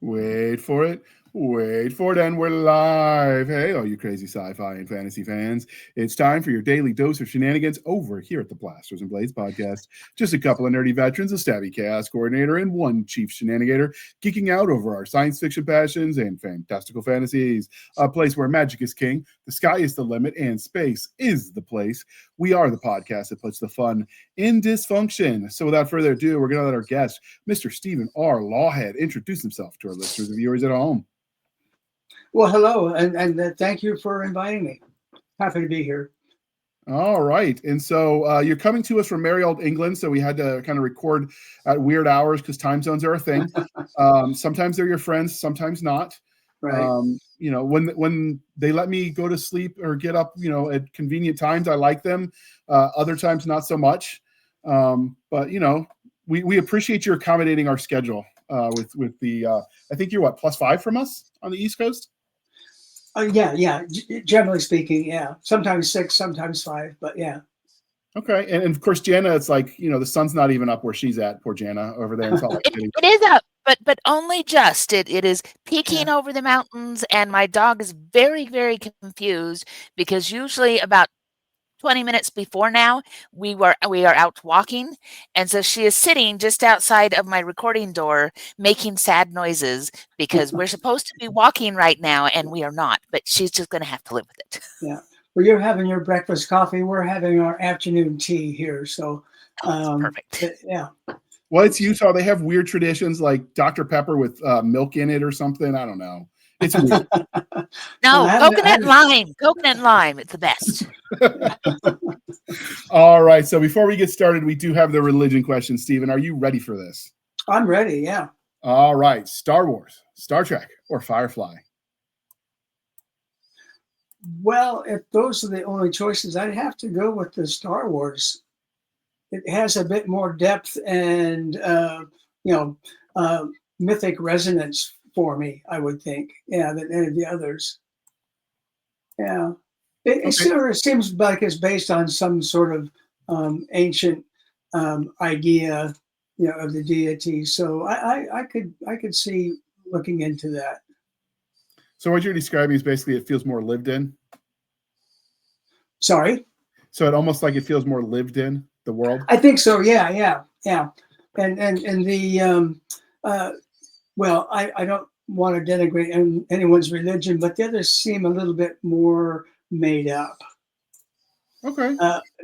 Wait for it. Wait for it, and we're live. Hey, all you crazy sci-fi and fantasy fans. It's time for your daily dose of shenanigans over here at the Blasters and Blades podcast. Just a couple of nerdy veterans, a Stabby chaos coordinator, and one chief shenanigator geeking out over our science fiction passions and fantastical fantasies. A place where magic is king, the sky is the limit, and space is the place. We are the podcast that puts the fun in dysfunction. So without further ado, we're going to let our guest, Mr. Stephen R. Lawhead, introduce himself to our listeners and viewers at home. Well, hello, and thank you for inviting me. Happy to be here. All right. And so you're coming to us from merry old England, so we had to kind of record at weird hours because time zones are a thing. Sometimes they're your friends, sometimes not. Right. When they let me go to sleep or get up, at convenient times, I like them. Other times, not so much. But we appreciate your accommodating our schedule with the. I think you're +5 from us on the East Coast. Yeah. Generally speaking, yeah. Sometimes 6, sometimes 5, but yeah. Okay, and of course, Jana, it's like the sun's not even up where she's at. Poor Jana over there in Salt Lake City. It is up, but only just. It is peeking over the mountains, and my dog is very, very confused because usually about 20 minutes before now, we are out walking, and so she is sitting just outside of my recording door making sad noises because we're supposed to be walking right now, and we are not, but she's just going to have to live with it. Yeah. Well, you're having your breakfast coffee. We're having our afternoon tea here, so perfect. Yeah. Well, it's Utah. They have weird traditions like Dr. Pepper with milk in it or something. I don't know. It's weird. No, coconut and lime. It's the best. All right. So before we get started, we do have the religion question. Stephen, are you ready for this? I'm ready. Yeah. All right. Star Wars, Star Trek, or Firefly? Well, if those are the only choices, I'd have to go with the Star Wars. It has a bit more depth and mythic resonance for me, I would think, than any of the others. Yeah, it sort of seems like it's based on some sort of ancient idea, of the deity. So I could see looking into that. So what you're describing is basically it feels more lived in. Sorry. So it almost like it feels more lived in the world. I think so. Yeah. And the well, I don't want to denigrate anyone's religion, but the others seem a little bit more made up. Okay.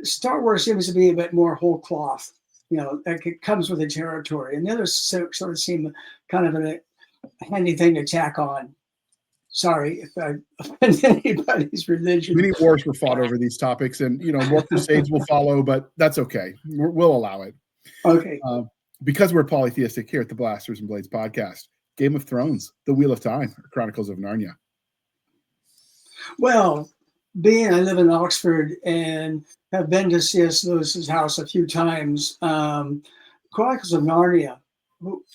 Star Wars seems to be a bit more whole cloth, like it comes with the territory, and the others sort of seem kind of a handy thing to tack on. Sorry if I offend anybody's religion. Many wars were fought over these topics, and more crusades will follow, but that's okay. We'll allow it. Okay. Because we're polytheistic here at the Blasters and Blades podcast. Game of Thrones, The Wheel of Time, or Chronicles of Narnia? Well, being I live in Oxford and have been to C.S. Lewis's house a few times, Chronicles of Narnia,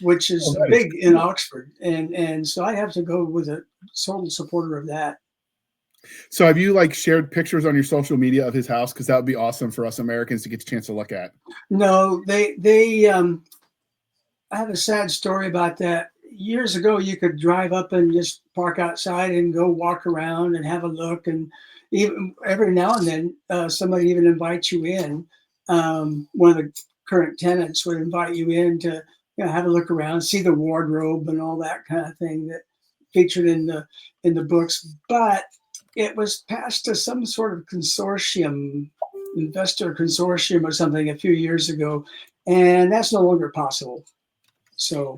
which is big in Oxford, and so I have to go with a total supporter of that. So have you shared pictures on your social media of his house? Because that would be awesome for us Americans to get a chance to look at. No, they I have a sad story about that. Years ago, you could drive up and just park outside and go walk around and have a look. And even every now and then, somebody even invites you in. One of the current tenants would invite you in to have a look around, see the wardrobe and all that kind of thing that featured in the books. But it was passed to some sort of consortium, investor consortium or something a few years ago, and that's no longer possible. So,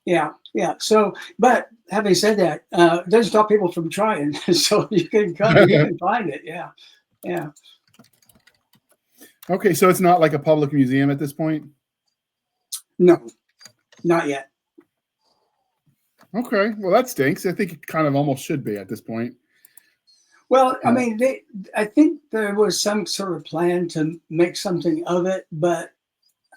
yeah. So, but having said that, it doesn't stop people from trying. So you can come, you can find it. Yeah. Okay, so it's not like a public museum at this point? No, not yet. Okay, well that stinks. I think it kind of almost should be at this point. Well, I mean, I think there was some sort of plan to make something of it, but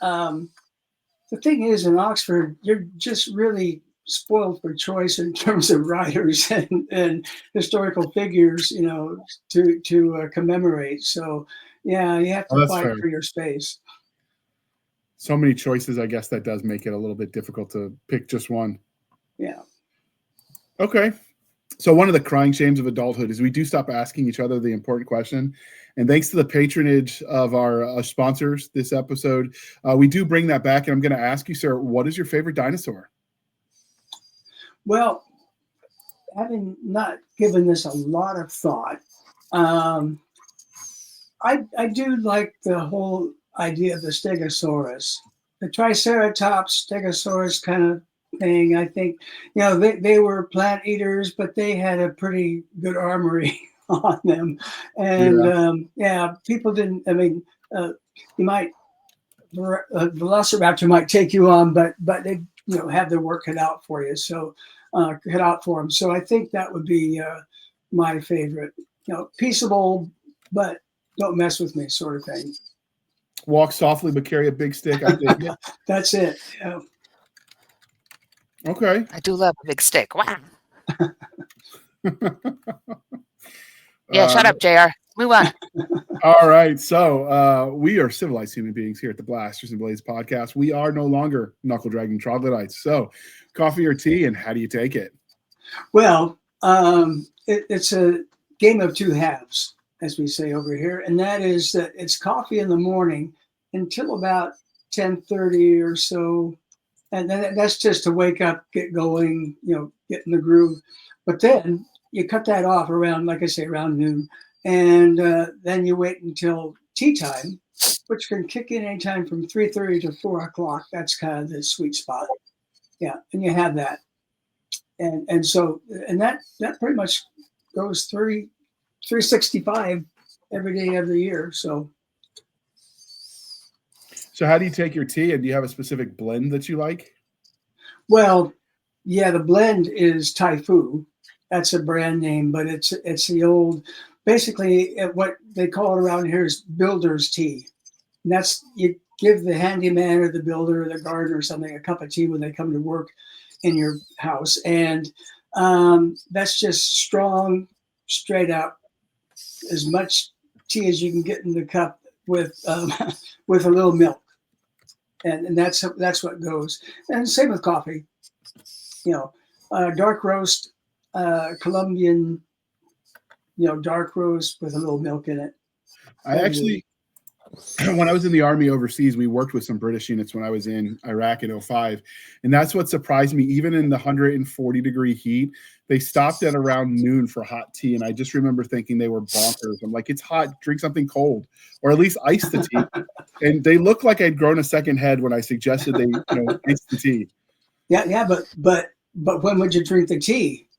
the thing is, in Oxford, you're just really spoiled for choice in terms of writers and historical figures, to commemorate. So, yeah, you have to fight for your space. So many choices, I guess that does make it a little bit difficult to pick just one. Yeah. Okay. So one of the crying shames of adulthood is we do stop asking each other the important question. And thanks to the patronage of our sponsors this episode, we do bring that back. And I'm going to ask you, sir, what is your favorite dinosaur? Well, having not given this a lot of thought, I do like the whole idea of the Stegosaurus, the Triceratops Stegosaurus kind of thing. I think, they were plant eaters, but they had a pretty good armory on them. And people didn't, you might, Velociraptor might take you on, but they, have their work cut out for you. So, cut out for them. So I think that would be my favorite, peaceable, but don't mess with me sort of thing. Walk softly, but carry a big stick. I think. That's it. Yeah. Okay. I do love a big stick. Wow. Yeah, shut up, JR. Move on. All right. So we are civilized human beings here at the Blasters and Blades podcast. We are no longer knuckle dragging troglodytes. So coffee or tea, and how do you take it? Well, it's a game of two halves, as we say over here. And that is that it's coffee in the morning until about 10:30 or so. And then that's just to wake up, get going, get in the groove. But then you cut that off around, like I say, around noon. And then you wait until tea time, which can kick in anytime from 3:30 to 4 o'clock. That's kind of the sweet spot. Yeah, and you have that. And that pretty much goes 365 every day of the year. So how do you take your tea? And do you have a specific blend that you like? Well, yeah, the blend is Taifu. That's a brand name, but it's the old, basically what they call it around here is builder's tea. And that's, you give the handyman or the builder or the gardener or something a cup of tea when they come to work in your house. And that's just strong, straight up, as much tea as you can get in the cup with with a little milk. And that's what goes. And same with coffee. Dark roast, Colombian, dark roast with a little milk in it. I actually, when I was in the Army overseas, we worked with some British units when I was in Iraq in 2005. And that's what surprised me. Even in the 140-degree heat, they stopped at around noon for hot tea. And I just remember thinking they were bonkers. I'm like, it's hot, drink something cold, or at least ice the tea. And they looked like I'd grown a second head when I suggested they, ice the tea. Yeah, but when would you drink the tea?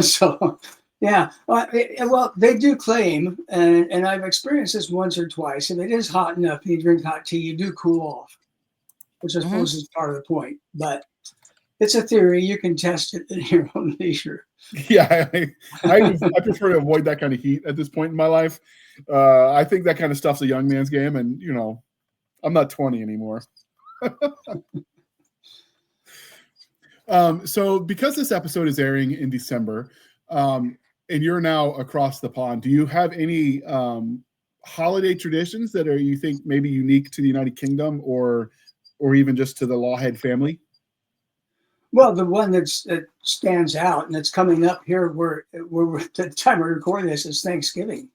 So yeah. Well, they do claim, and I've experienced this once or twice. If it is hot enough and you drink hot tea, you do cool off, which I suppose is part of the point. But it's a theory. You can test it in your own leisure. Yeah, I prefer to avoid that kind of heat at this point in my life. I think that kind of stuff's a young man's game, and I'm not 20 anymore. So because this episode is airing in December, and you're now across the pond, do you have any holiday traditions that you think maybe unique to the United Kingdom or even just to the Lawhead family? Well, the one that stands out and that's coming up here, we're at the time we're recording this, is Thanksgiving.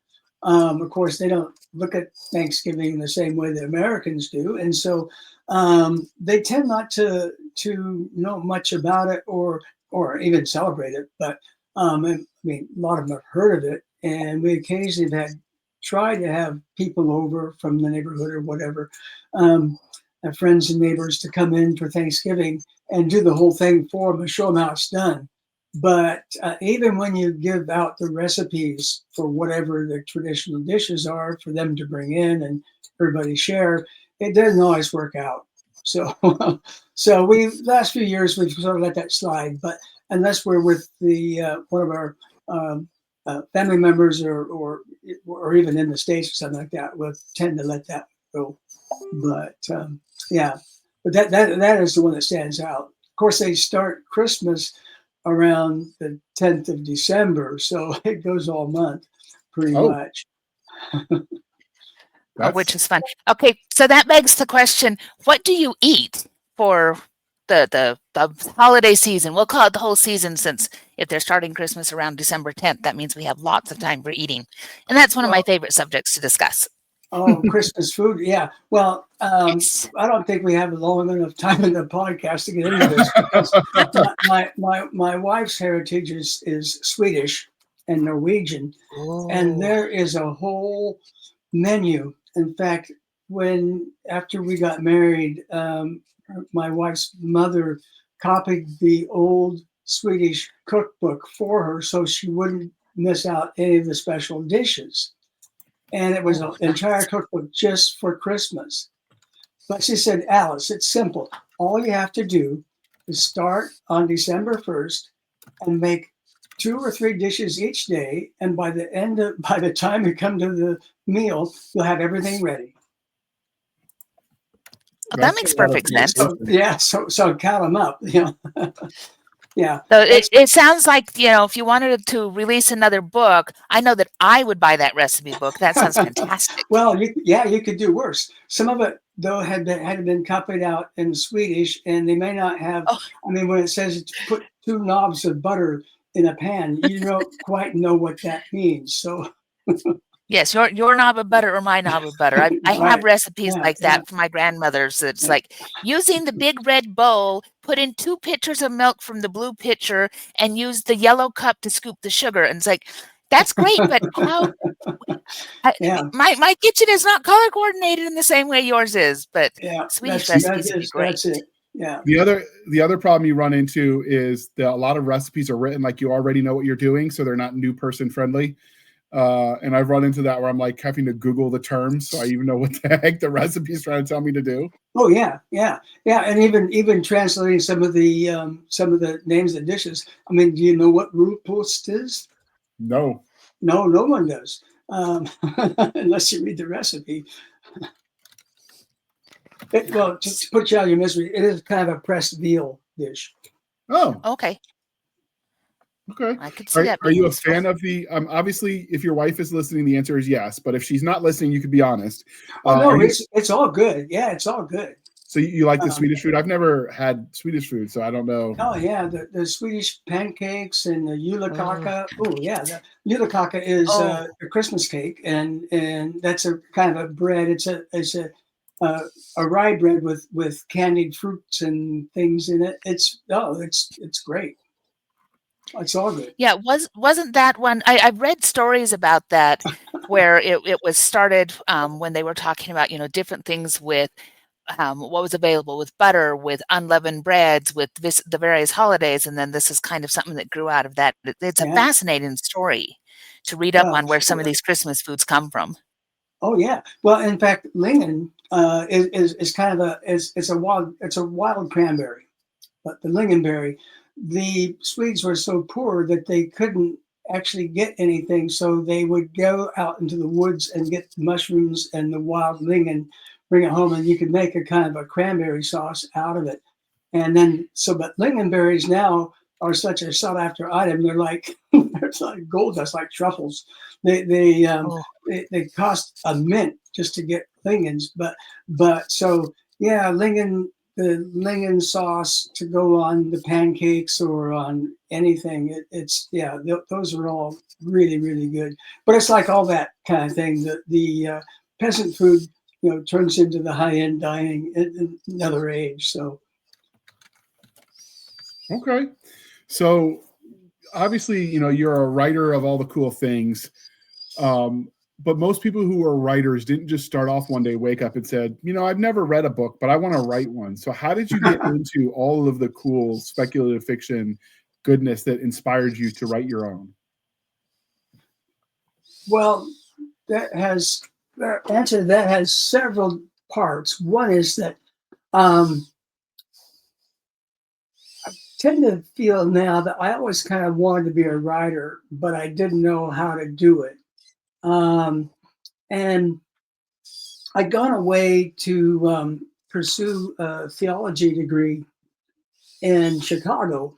Of course, they don't look at Thanksgiving the same way the Americans do, and so they tend not to know much about it or even celebrate it. But a lot of them have heard of it, and we occasionally have tried to have people over from the neighborhood or whatever, friends and neighbors, to come in for Thanksgiving and do the whole thing for them and show them how it's done. But even when you give out the recipes for whatever the traditional dishes are for them to bring in and everybody share, it doesn't always work out. So, last few years we've sort of let that slide. But unless we're with the one of our family members or even in the States or something like that, we'll tend to let that go. But but that is the one that stands out. Of course, they start Christmas around the 10th of December, so it goes all month pretty much. Which is fun. Okay, so that begs the question, what do you eat for the holiday season. We'll call it the whole season, since if they're starting Christmas around December 10th, that means we have lots of time for eating. And that's one of my favorite subjects to discuss. Oh, Christmas food. Yeah. Well, Yes. I don't think we have long enough time in the podcast to get into this, because my wife's heritage is Swedish and Norwegian, and Oh. there is a whole menu. In fact, after we got married, my wife's mother copied the old Swedish cookbook for her so she wouldn't miss out any of the special dishes. And it was an entire cookbook just for Christmas. But she said, Alice, it's simple. All you have to do is start on December 1st and make 2 or 3 dishes each day. And by the time you come to the meal, you'll have everything ready. Well, that makes perfect sense. So count them up. Yeah. So it sounds like, if you wanted to release another book, I know that I would buy that recipe book. That sounds fantastic. Well, you could do worse. Some of it, though, had been copied out in Swedish, and they may not have. Oh. I mean, when it says to put 2 knobs of butter in a pan, you don't quite know what that means. So. Yes, your knob of butter or my knob of butter. I Right. have recipes like that from my grandmother's. It's like using the big red bowl, put in 2 pitchers of milk from the blue pitcher, and use the yellow cup to scoop the sugar. And it's like, that's great, but how? My kitchen is not color coordinated in the same way yours is, but Swedish recipes would be great. That's it. Yeah. The other problem you run into is that a lot of recipes are written like you already know what you're doing, so they're not new person friendly. And I've run into that where I'm like having to Google the terms so I even know what the heck the recipe is trying to tell me to do. Oh yeah, and even translating some of the names of dishes. I mean, do you know what rootpost is? No one does, unless you read the recipe. To put you out of your misery, it is kind of a pressed veal dish. Oh, okay. I could see that. Are you a fan of the? Obviously, if your wife is listening, the answer is yes. But if she's not listening, you could be honest. No, it's all good. Yeah, it's all good. So you like the Swedish food? I've never had Swedish food, so I don't know. Oh yeah, the Swedish pancakes and the julekaka. Oh yeah, the julekaka is a Christmas cake, and that's a kind of a bread. It's a rye bread with candied fruits and things in it. It's great. It's all good. Yeah, wasn't that one? I've read stories about that where it was started when they were talking about different things with what was available with butter, with unleavened breads, with the various holidays, and then this is kind of something that grew out of that. It's a fascinating story to read up on where some of these Christmas foods come from. Oh yeah, well, in fact, lingen is kind of it's a wild cranberry, but the lingonberry. The Swedes were so poor that they couldn't actually get anything, so they would go out into the woods and get mushrooms and the wild lingen, bring it home, and you could make a kind of a cranberry sauce out of it. And then, but lingonberries now are such a sought after item. They're like gold dust, like truffles. They cost a mint just to get lingens, but so yeah, the lingen sauce to go on the pancakes or on anything. Those are all really, really good. But it's like all that kind of thing. The peasant food, turns into the high-end dining in another age. So. Okay. So obviously, you're a writer of all the cool things. But most people who are writers didn't just start off one day, wake up and said, I've never read a book, but I want to write one. So how did you get into all of the cool speculative fiction goodness that inspired you to write your own? Well, the answer to that has several parts. One is that I tend to feel now that I always kind of wanted to be a writer, but I didn't know how to do it. And I'd gone away to pursue a theology degree in Chicago.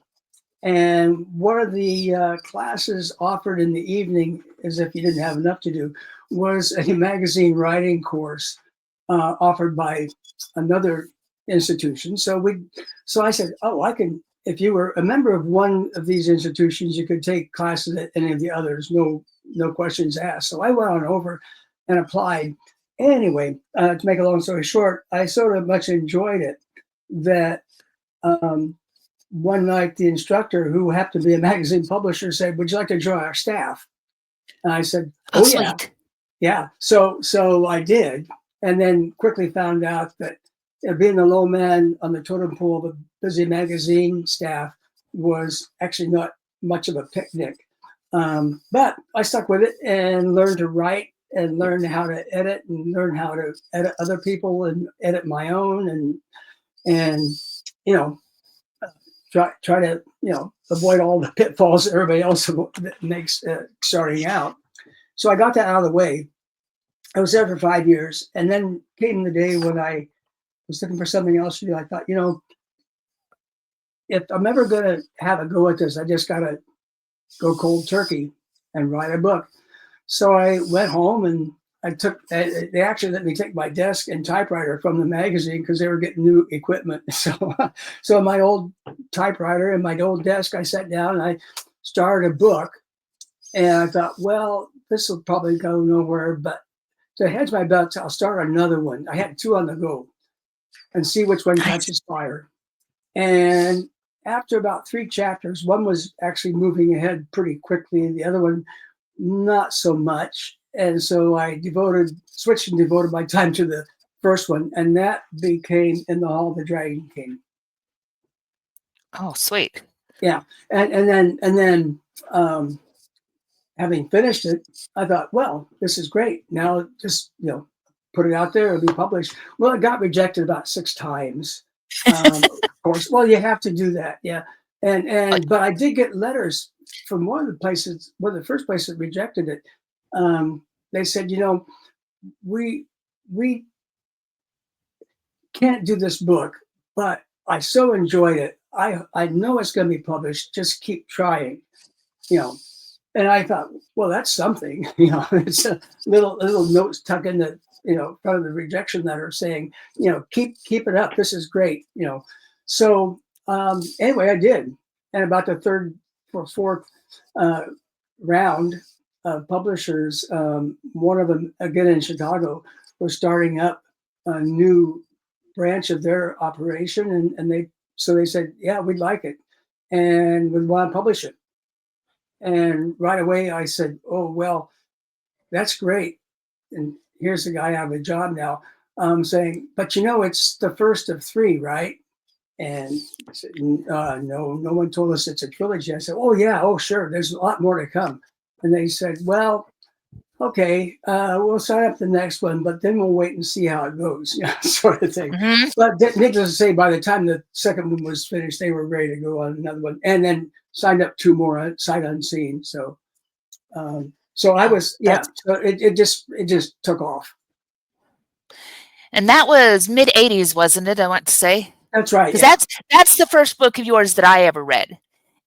And one of the classes offered in the evening, as if you didn't have enough to do, was a magazine writing course offered by another institutions. So I said, oh, I can. If you were a member of one of these institutions, you could take classes at any of the others, no questions asked. So I went on over and applied. Anyway, to make a long story short, I sort of much enjoyed it that one night the instructor, who happened to be a magazine publisher, said, "Would you like to join our staff?" And I said, Oh, "Oh yeah, sweet. yeah." So I did, and then quickly found out that being the low man on the totem pole of a busy magazine staff was actually not much of a picnic. But I stuck with it and learned to write and learn how to edit and learn how to edit other people and edit my own and you know try to avoid all the pitfalls everybody else makes starting out. So I got that out of the way. I was there for 5 years, and then came the day when I was looking for something else to do. I thought, if I'm ever going to have a go at this, I just got to go cold turkey and write a book. So I went home and they actually let me take my desk and typewriter from the magazine because they were getting new equipment. So my old typewriter and my old desk, I sat down and I started a book. And I thought, well, this will probably go nowhere, but to hedge my bets, I'll start another one. I had 2 on the go and see which one catches fire. And after about 3 chapters, one was actually moving ahead pretty quickly, and the other one not so much. And so I switched and devoted my time to the first one, and that became In the Hall of the Dragon King. Oh, sweet. Yeah, and then having finished it, I thought, well, this is great. Now just put it out there and be published. Well, it got rejected about 6 times. Of course, well, you have to do that, yeah. But I did get letters from one of the first places that rejected it. They said, we can't do this book, but I so enjoyed it. I know it's going to be published. Just keep trying, And I thought, well, that's something. It's a little notes tucked in the front of the rejection letter saying, keep it up. This is great. So anyway, I did, and about the third or fourth round of publishers, one of them again in Chicago was starting up a new branch of their operation, and they said, yeah, we'd like it, and we'd want to publish it. And right away I said, oh, well, that's great. And here's the guy out of a job now saying, but it's the first of 3, right? And I said, no one told us it's a trilogy. I said, oh, yeah, oh, sure, there's a lot more to come. And they said, well, okay, we'll sign up the next one, but then we'll wait and see how it goes, sort of thing. Mm-hmm. But needless to say, by the time the second one was finished, they were ready to go on another one, and then signed up 2 more sight unseen. So I was, yeah. So it just took off. And that was mid '80s, wasn't it? I want to say. That's right. Because that's the first book of yours that I ever read.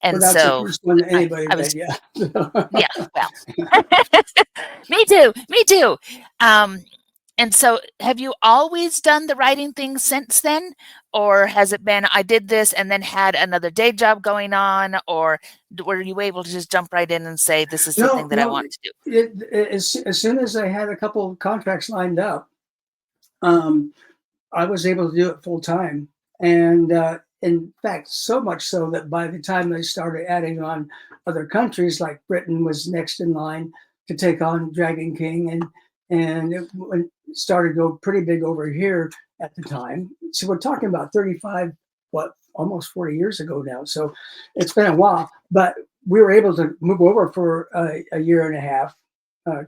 And well, that's the first one that anybody read, yeah. Yeah, well. Me too. And so have you always done the writing thing since then? Or has it been, I did this and then had another day job going on? Or were you able to just jump right in and say, this is something that I want to do? As soon as I had a couple of contracts lined up, I was able to do it full time. And in fact, so much so that by the time they started adding on other countries, like Britain was next in line to take on Dragon King, and it started to go pretty big over here at the time. So we're talking about 35, almost 40 years ago now. So it's been a while, but we were able to move over for a year and a half,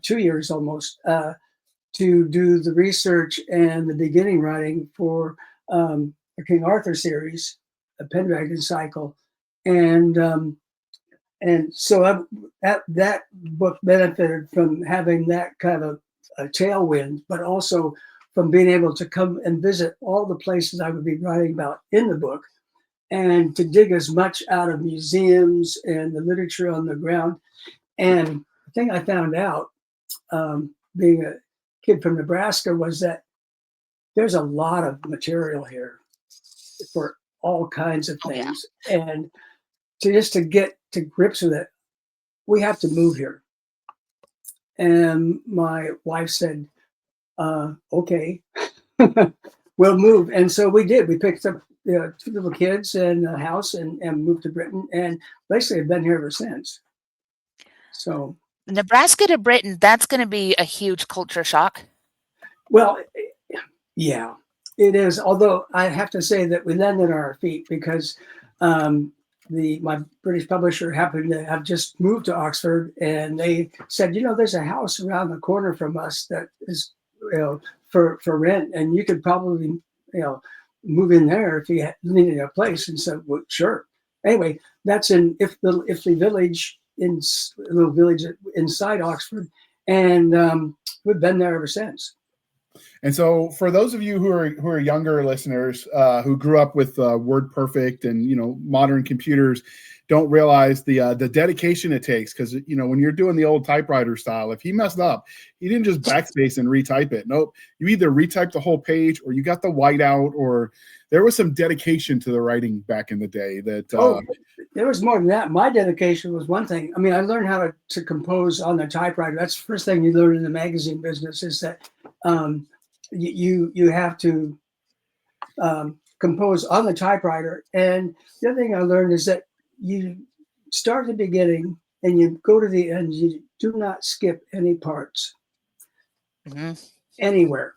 2 years almost, to do the research and the beginning writing for the King Arthur series, the Pendragon Cycle, and so that book benefited from having that kind of a tailwind, but also from being able to come and visit all the places I would be writing about in the book, and to dig as much out of museums and the literature on the ground. And the thing I found out, being a kid from Nebraska, was that there's a lot of material here. for all kinds of Oh, yeah. things. And to get to grips with it, we have to move here. And my wife said, okay, we'll move. And so we did. We picked up 2 little kids and a house and moved to Britain, and basically have been here ever since. So, Nebraska to Britain, that's going to be a huge culture shock. well, yeah, it is. Although I have to say that we landed on our feet because my British publisher happened to have just moved to Oxford, and they said, there's a house around the corner from us that is, for rent, and you could probably, move in there if you needed a place. And said, well, sure. Anyway, that's in Ifley Village, a little village inside Oxford, and we've been there ever since. And so, for those of you who are younger listeners who grew up with WordPerfect and modern computers, don't realize the dedication it takes. Because when you're doing the old typewriter style, if he messed up, he didn't just backspace and retype it. Nope, you either retyped the whole page or you got the whiteout, or there was some dedication to the writing back in the day. There was more than that. My dedication was one thing. I mean, I learned how to compose on the typewriter. That's the first thing you learn in the magazine business, is that you have to compose on the typewriter. And the other thing I learned is that you start at the beginning and you go to the end. You do not skip any parts anywhere.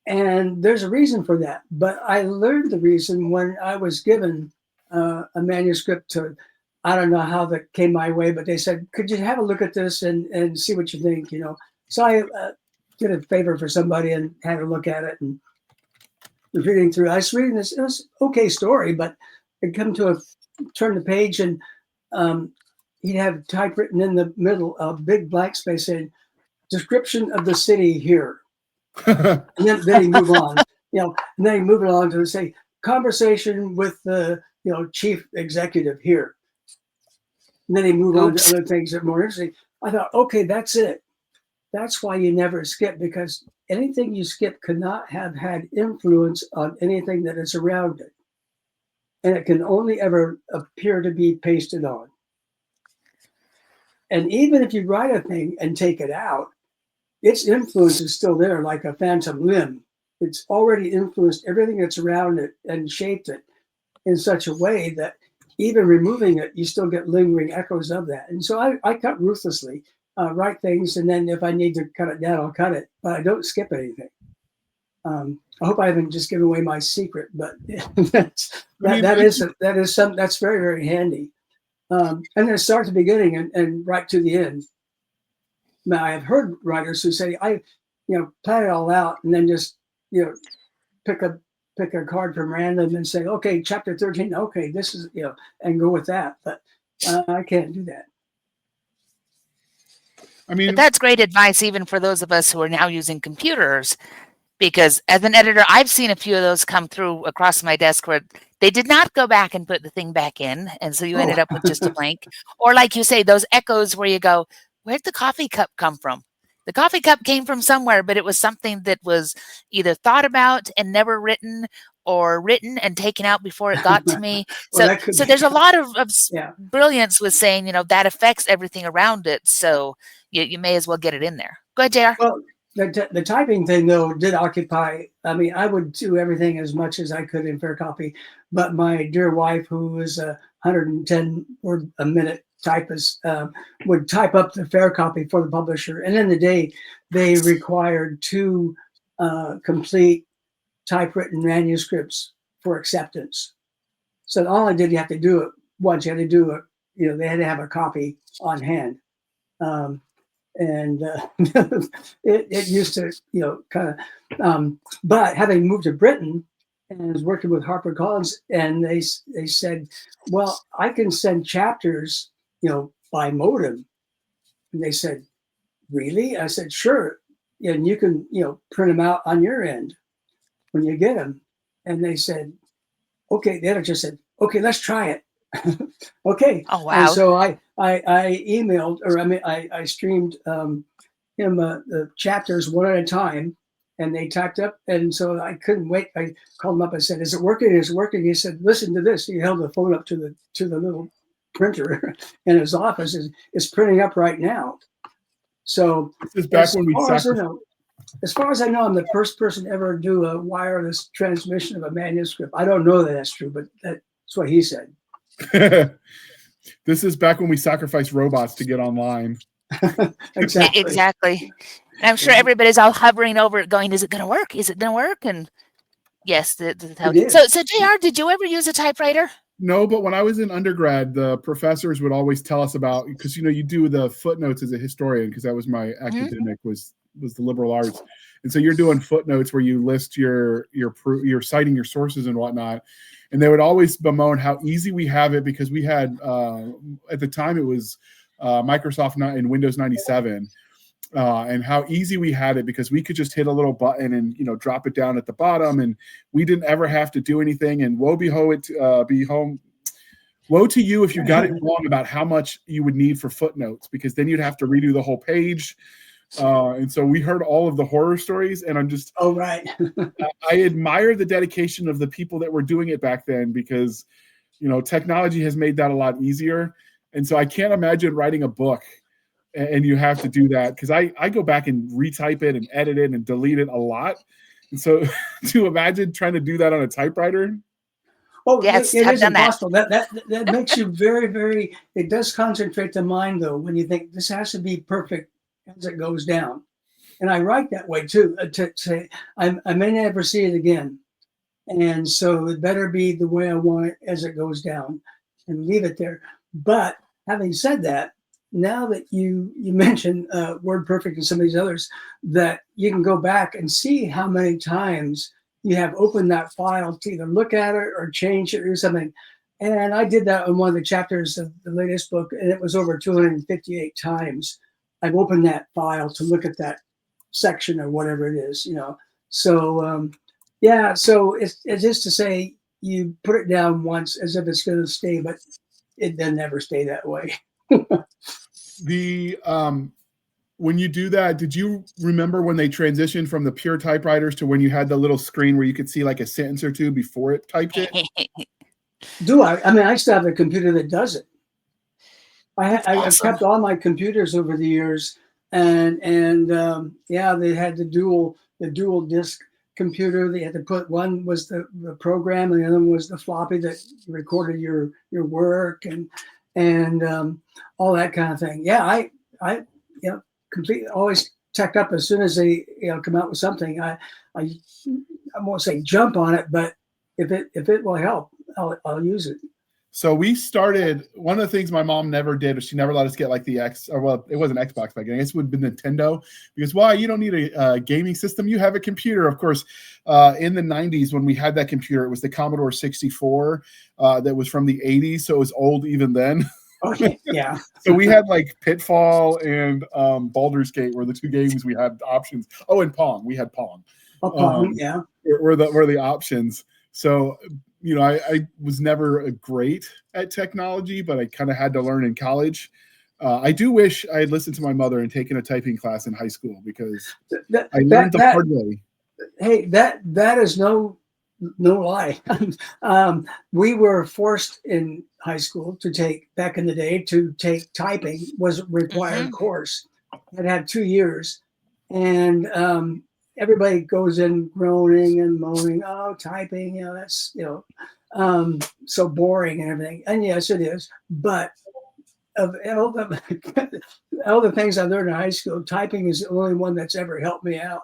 And there's a reason for that. But I learned the reason when I was given a manuscript I don't know how that came my way, but they said, could you have a look at this and see what you think, So I did a favor for somebody and had a look at it and was reading through. I was reading this. It was an okay story, but I'd come to turn the page, and he'd have typewritten in the middle a big blank space saying, description of the city here. And then he move on, and then he move it on to say conversation with the chief executive here. And then he move on to other things that are more interesting. I thought, okay, that's it. That's why you never skip, because anything you skip cannot have had influence on anything that is around it. And it can only ever appear to be pasted on. And even if you write a thing and take it out, its influence is still there, like a phantom limb. It's already influenced everything that's around it and shaped it in such a way that even removing it, you still get lingering echoes of that. And so I cut ruthlessly, write things, and then if I need to cut it down, I'll cut it. But I don't skip anything. I hope I haven't just given away my secret, but that's very, very handy. And then start at the beginning and right to the end. Now, I have heard writers who say, I plan it all out and then just, pick a card from random and say, okay, chapter 13, okay, this is, and go with that. But I can't do that. I mean, But that's great advice, even for those of us who are now using computers, because as an editor, I've seen a few of those come through across my desk where they did not go back and put the thing back in. And so you ended up with just a blank. Or like you say, those echoes where you go, where'd the coffee cup come from? The coffee cup came from somewhere, but it was something that was either thought about and never written, or written and taken out before it got to me. Well, so there's a lot of yeah. brilliance with saying, that affects everything around it. So you may as well get it in there. Go ahead, JR. Well, the typing thing, though, did occupy. I mean, I would do everything as much as I could in fair copy. But my dear wife, who is a 110 word a minute typist, would type up the fair copy for the publisher. And in the day, they required 2 complete typewritten manuscripts for acceptance. So not only did you have to do it once, you had to do it, they had to have a copy on hand. It used to, kind of, but having moved to Britain and was working with HarperCollins, and they said, well, I can send chapters, by modem. And they said, really? I said, sure. And you can, print them out on your end when you get them. And they said, okay, the editor said, okay, let's try it. Okay. Oh, wow. And so I emailed, I streamed him the chapters one at a time, and they typed up. And so I couldn't wait. I called him up. I said, "Is it working? Is it working?" He said, "Listen to this." He held the phone up to the little printer in his office. It's printing up right now. So This is back when we as far as I know, I'm the first person to ever do a wireless transmission of a manuscript. I don't know that that's true, but that's what he said. This is back when we sacrificed robots to get online. Exactly. Exactly. And I'm sure everybody's all hovering over it going, is it going to work? Is it going to work? And yes. So JR, did you ever use a typewriter? No, but when I was in undergrad, the professors would always tell us about, because, you do the footnotes as a historian, because that was my academic, was the liberal arts. And so you're doing footnotes where you list you're citing your sources and whatnot. And they would always bemoan how easy we have it, because we had, at the time it was Microsoft and Windows 97, and how easy we had it, because we could just hit a little button and, drop it down at the bottom, and we didn't ever have to do anything. And woe to you if you got it wrong about how much you would need for footnotes, because then you'd have to redo the whole page. And so we heard all of the horror stories, and I'm just, right. I admire the dedication of the people that were doing it back then, because, technology has made that a lot easier. And so I can't imagine writing a book and you have to do that, because I go back and retype it and edit it and delete it a lot. And so to imagine trying to do that on a typewriter. Oh, yes, it is impossible. That makes you very, very, it does concentrate the mind, though, when you think this has to be perfect as it goes down. And I write that way too, to say I may never see it again, and so it better be the way I want it as it goes down, and leave it there. But having said that, now that you mentioned WordPerfect and some of these others, that you can go back and see how many times you have opened that file to either look at it or change it or something. And I did that on one of the chapters of the latest book, and it was over 258 times I've opened that file to look at that section or whatever it is, So, so it's just to say you put it down once as if it's going to stay, but it doesn't ever stay that way. When you do that, did you remember when they transitioned from the pure typewriters to when you had the little screen where you could see like a sentence or two before it typed it? Do I? I mean, I still have a computer that does it. I've kept all my computers over the years, and they had the dual disk computer. They had to put, one was the program, and the other one was the floppy that recorded your work and all that kind of thing. Yeah, I completely always check up as soon as they come out with something. I won't say jump on it, but if it will help, I'll use it. So we started, one of the things my mom never did was she never let us get like the it wasn't Xbox back then. I guess it would have been Nintendo, because you don't need a gaming system. You have a computer. Of course, in the 90s when we had that computer, it was the Commodore 64 that was from the 80s. So it was old even then. Okay, yeah. So we had like Pitfall and Baldur's Gate were the two games we had options. Oh, and Pong. We had Pong. Oh, Pong, yeah. Were the options. So I was never great at technology, but I kind of had to learn in college. I do wish I had listened to my mother and taken a typing class in high school, because I learned the hard way. Hey, that is no lie. We were forced in high school to take, back in the day, to take typing was a required course. It had 2 years, and everybody goes in groaning and moaning, oh, typing, that's, so boring and everything. And yes, it is. But of all the things I learned in high school, typing is the only one that's ever helped me out.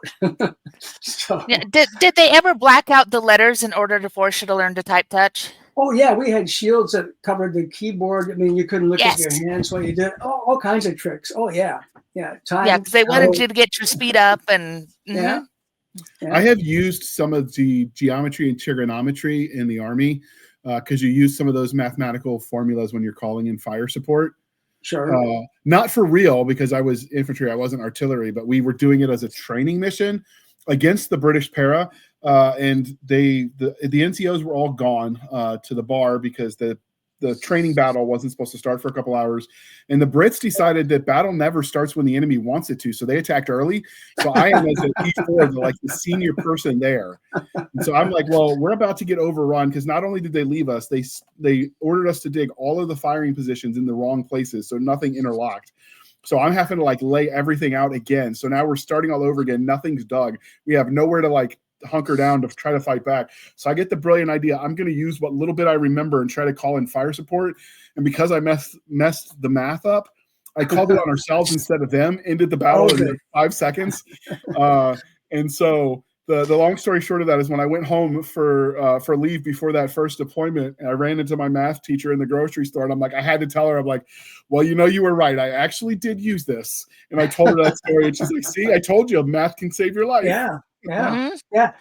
So, yeah, did they ever black out the letters in order to force you to learn to type touch? Oh, yeah, we had shields that covered the keyboard. I mean, you couldn't look at your hands while you did all kinds of tricks. Oh, yeah. Yeah, time. Yeah, because they wanted you to get your speed up. And Yeah. I have used some of the geometry and trigonometry in the Army, because you use some of those mathematical formulas when you're calling in fire support. Sure. Not for real, because I was infantry, I wasn't artillery, but we were doing it as a training mission against the British para. And the NCOs were all gone to the bar, because the the training battle wasn't supposed to start for a couple hours, and the Brits decided that battle never starts when the enemy wants it to, so they attacked early. So I am as an E4, the senior person there, and so I'm like, well, we're about to get overrun because not only did they leave us, they ordered us to dig all of the firing positions in the wrong places, so nothing interlocked. So I'm having to lay everything out again. So now we're starting all over again. Nothing's dug. We have nowhere to hunker down to try to fight back. So I get the brilliant idea. I'm going to use what little bit I remember and try to call in fire support. And because I messed the math up, I called it on ourselves instead of them, ended the battle in 5 seconds. And so the long story short of that is when I went home for leave before that first deployment, and I ran into my math teacher in the grocery store, and I'm like, I had to tell her, I'm like, well, you were right. I actually did use this. And I told her that story, and she's like, see, I told you, math can save your life. Yeah.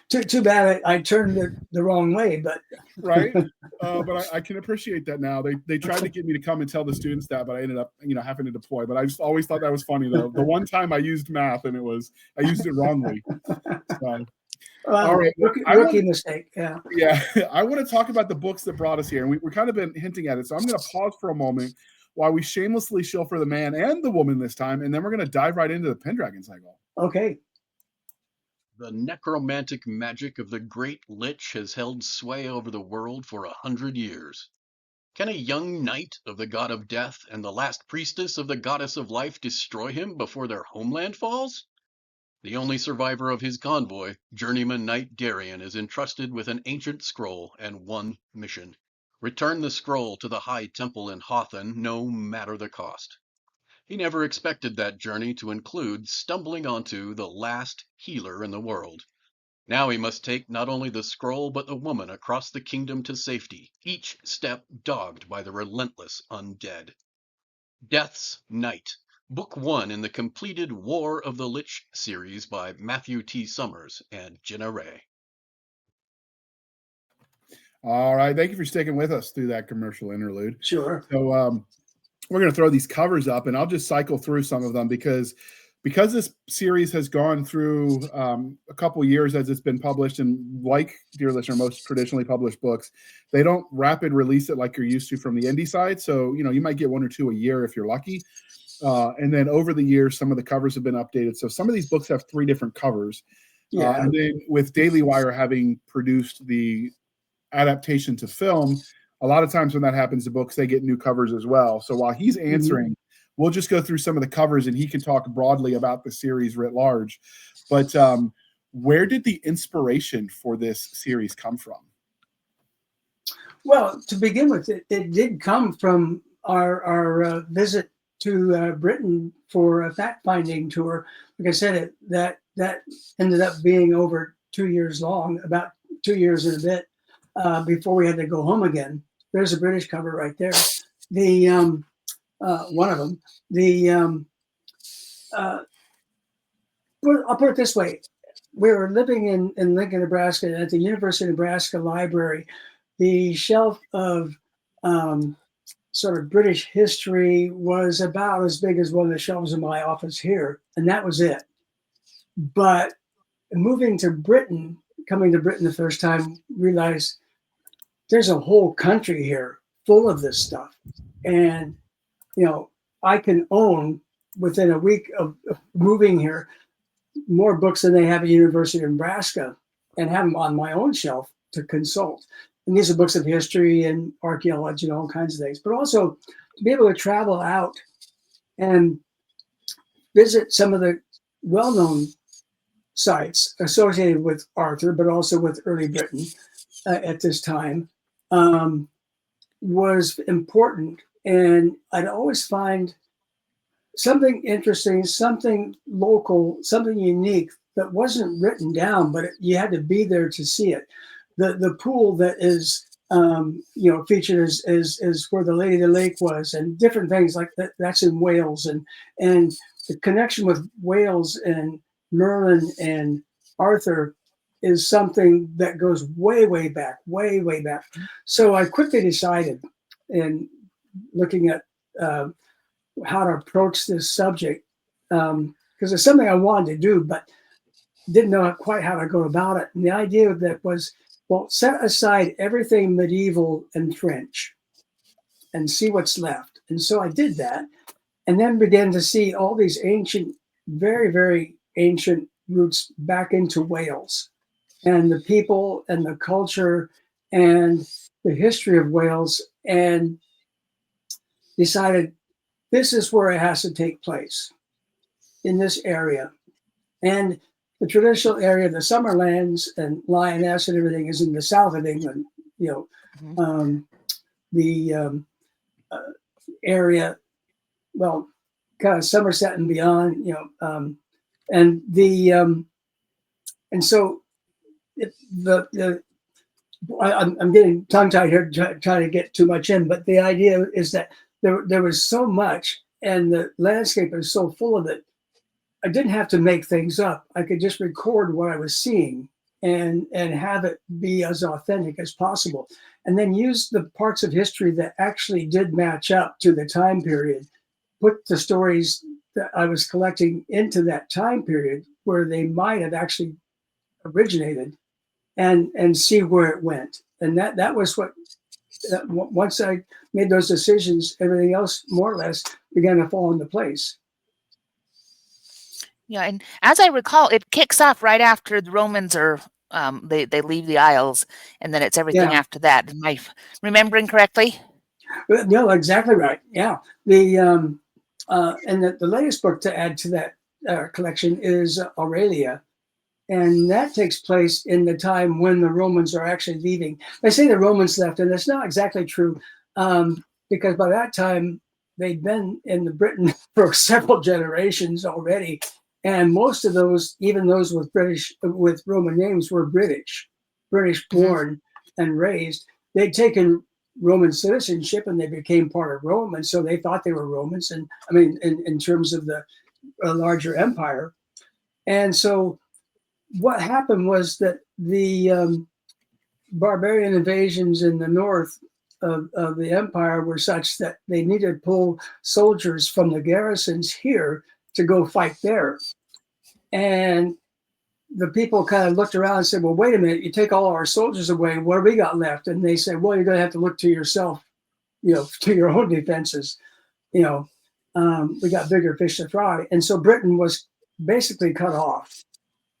Too bad I turned it the wrong way, but right. But I can appreciate that now. They tried to get me to come and tell the students that, but I ended up having to deploy. But I just always thought that was funny though. The one time I used math and I used it wrongly. So, all right, rookie mistake. Yeah. I want to talk about the books that brought us here, and we've kind of been hinting at it. So I'm going to pause for a moment while we shamelessly shill for the man and the woman this time, and then we're going to dive right into the Pendragon Cycle. Okay. The necromantic magic of the Great Lich has held sway over the world for 100 years. Can a young knight of the god of death and the last priestess of the goddess of life destroy him before their homeland falls? The only survivor of his convoy, journeyman knight Darian, is entrusted with an ancient scroll and one mission. Return the scroll to the High Temple in Hothan, no matter the cost. He never expected that journey to include stumbling onto the last healer in the world. Now he must take not only the scroll but the woman across the kingdom to safety, each step dogged by the relentless undead. Death's Night, Book 1 in the completed War of the Lich series by Matthew T. Summers and Jana Ray. All right, thank you for sticking with us through that commercial interlude. Sure. So we're going to throw these covers up, and I'll just cycle through some of them because this series has gone through a couple years as it's been published, and like, dear listener, most traditionally published books, they don't rapid release it like you're used to from the indie side. So, you might get 1 or 2 a year if you're lucky. And then over the years, some of the covers have been updated. So some of these books have 3 different covers. Yeah. And then with Daily Wire having produced the adaptation to film, a lot of times when that happens to books, they get new covers as well. So while he's answering, we'll just go through some of the covers, and he can talk broadly about the series writ large. But where did the inspiration for this series come from? Well, to begin with, it did come from our visit to Britain for a fact-finding tour. Like I said, that ended up being over 2 years long, about 2 years and a bit before we had to go home again. There's a British cover right there. The one of them. I'll put it this way: we were living in Lincoln, Nebraska, and at the University of Nebraska Library. The shelf of sort of British history was about as big as one of the shelves in my office here, and that was it. But moving to Britain, coming to Britain the first time, realized there's a whole country here full of this stuff. And, I can own within a week of moving here more books than they have at University of Nebraska, and have them on my own shelf to consult. And these are books of history and archaeology and all kinds of things, but also to be able to travel out and visit some of the well-known sites associated with Arthur, but also with early Britain at this time, was important. And I'd always find something interesting, something local, something unique that wasn't written down, but you had to be there to see it. The pool that is featured as where the Lady of the Lake was, and different things like that. That's in Wales, and the connection with Wales and Merlin and Arthur is something that goes way back. So I quickly decided, in looking at how to approach this subject, because it's something I wanted to do, but didn't know quite how to go about it. And the idea of that was, well, set aside everything medieval and French and see what's left. And so I did that, and then began to see all these ancient, very, very ancient roots back into Wales, and the people and the culture and the history of Wales, and decided this is where it has to take place, in this area. And the traditional area, the Summerlands and Lioness and everything, is in the south of England. The area, well, kind of Somerset and beyond, and so I'm getting tongue tied here, trying to get too much in, but the idea is that there was so much, and the landscape is so full of it. I didn't have to make things up. I could just record what I was seeing and have it be as authentic as possible, and then use the parts of history that actually did match up to the time period, put the stories that I was collecting into that time period where they might have actually originated, and see where it went. And that was what, once I made those decisions, everything else more or less began to fall into place. Yeah, and as I recall, it kicks off right after the Romans are they leave the Isles, and then it's everything after that. Am I remembering correctly? No, exactly right. Yeah, and the latest book to add to that collection is Aurelia, and that takes place in the time when the Romans are actually leaving. They say the Romans left, and that's not exactly true, because by that time they'd been in Britain for several generations already. And most of those, even those with Roman names, were British born and raised. They'd taken Roman citizenship and they became part of Rome, and so they thought they were Romans. And I mean, in terms of the larger empire. And so, what happened was that the barbarian invasions in the north of the empire were such that they needed to pull soldiers from the garrisons here to go fight there. And the people kind of looked around and said, well, wait a minute, you take all our soldiers away, what have we got left? And they said, well, you're going to have to look to yourself, to your own defenses. We got bigger fish to fry. And so Britain was basically cut off.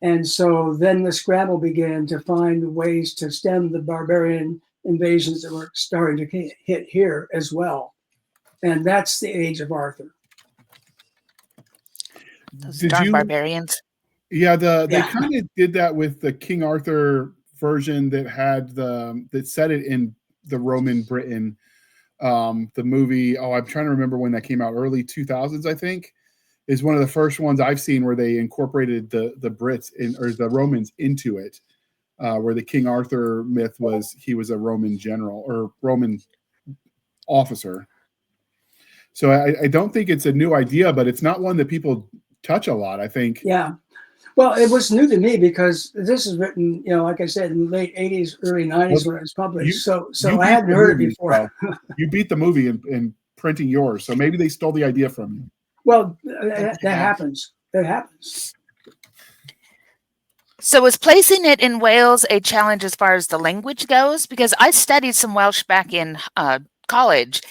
And so then the scramble began to find ways to stem the barbarian invasions that were starting to hit here as well. And that's the age of Arthur. Those darn barbarians. Yeah, they kind of did that with the King Arthur version that had that set it in the Roman Britain. The movie, I'm trying to remember when that came out, early 2000s, I think, is one of the first ones I've seen where they incorporated the Brits or the Romans into it, where the King Arthur myth was he was a Roman general or Roman officer. So I don't think it's a new idea, but it's not one that people touch a lot, I think. Yeah. Well, it was new to me because this is written, like I said, in the late 80s, early 90s when it was published. So I hadn't heard it before. You beat the movie in printing yours. So maybe they stole the idea from you. Well, that happens. That happens. So was placing it in Wales a challenge as far as the language goes? Because I studied some Welsh back in college,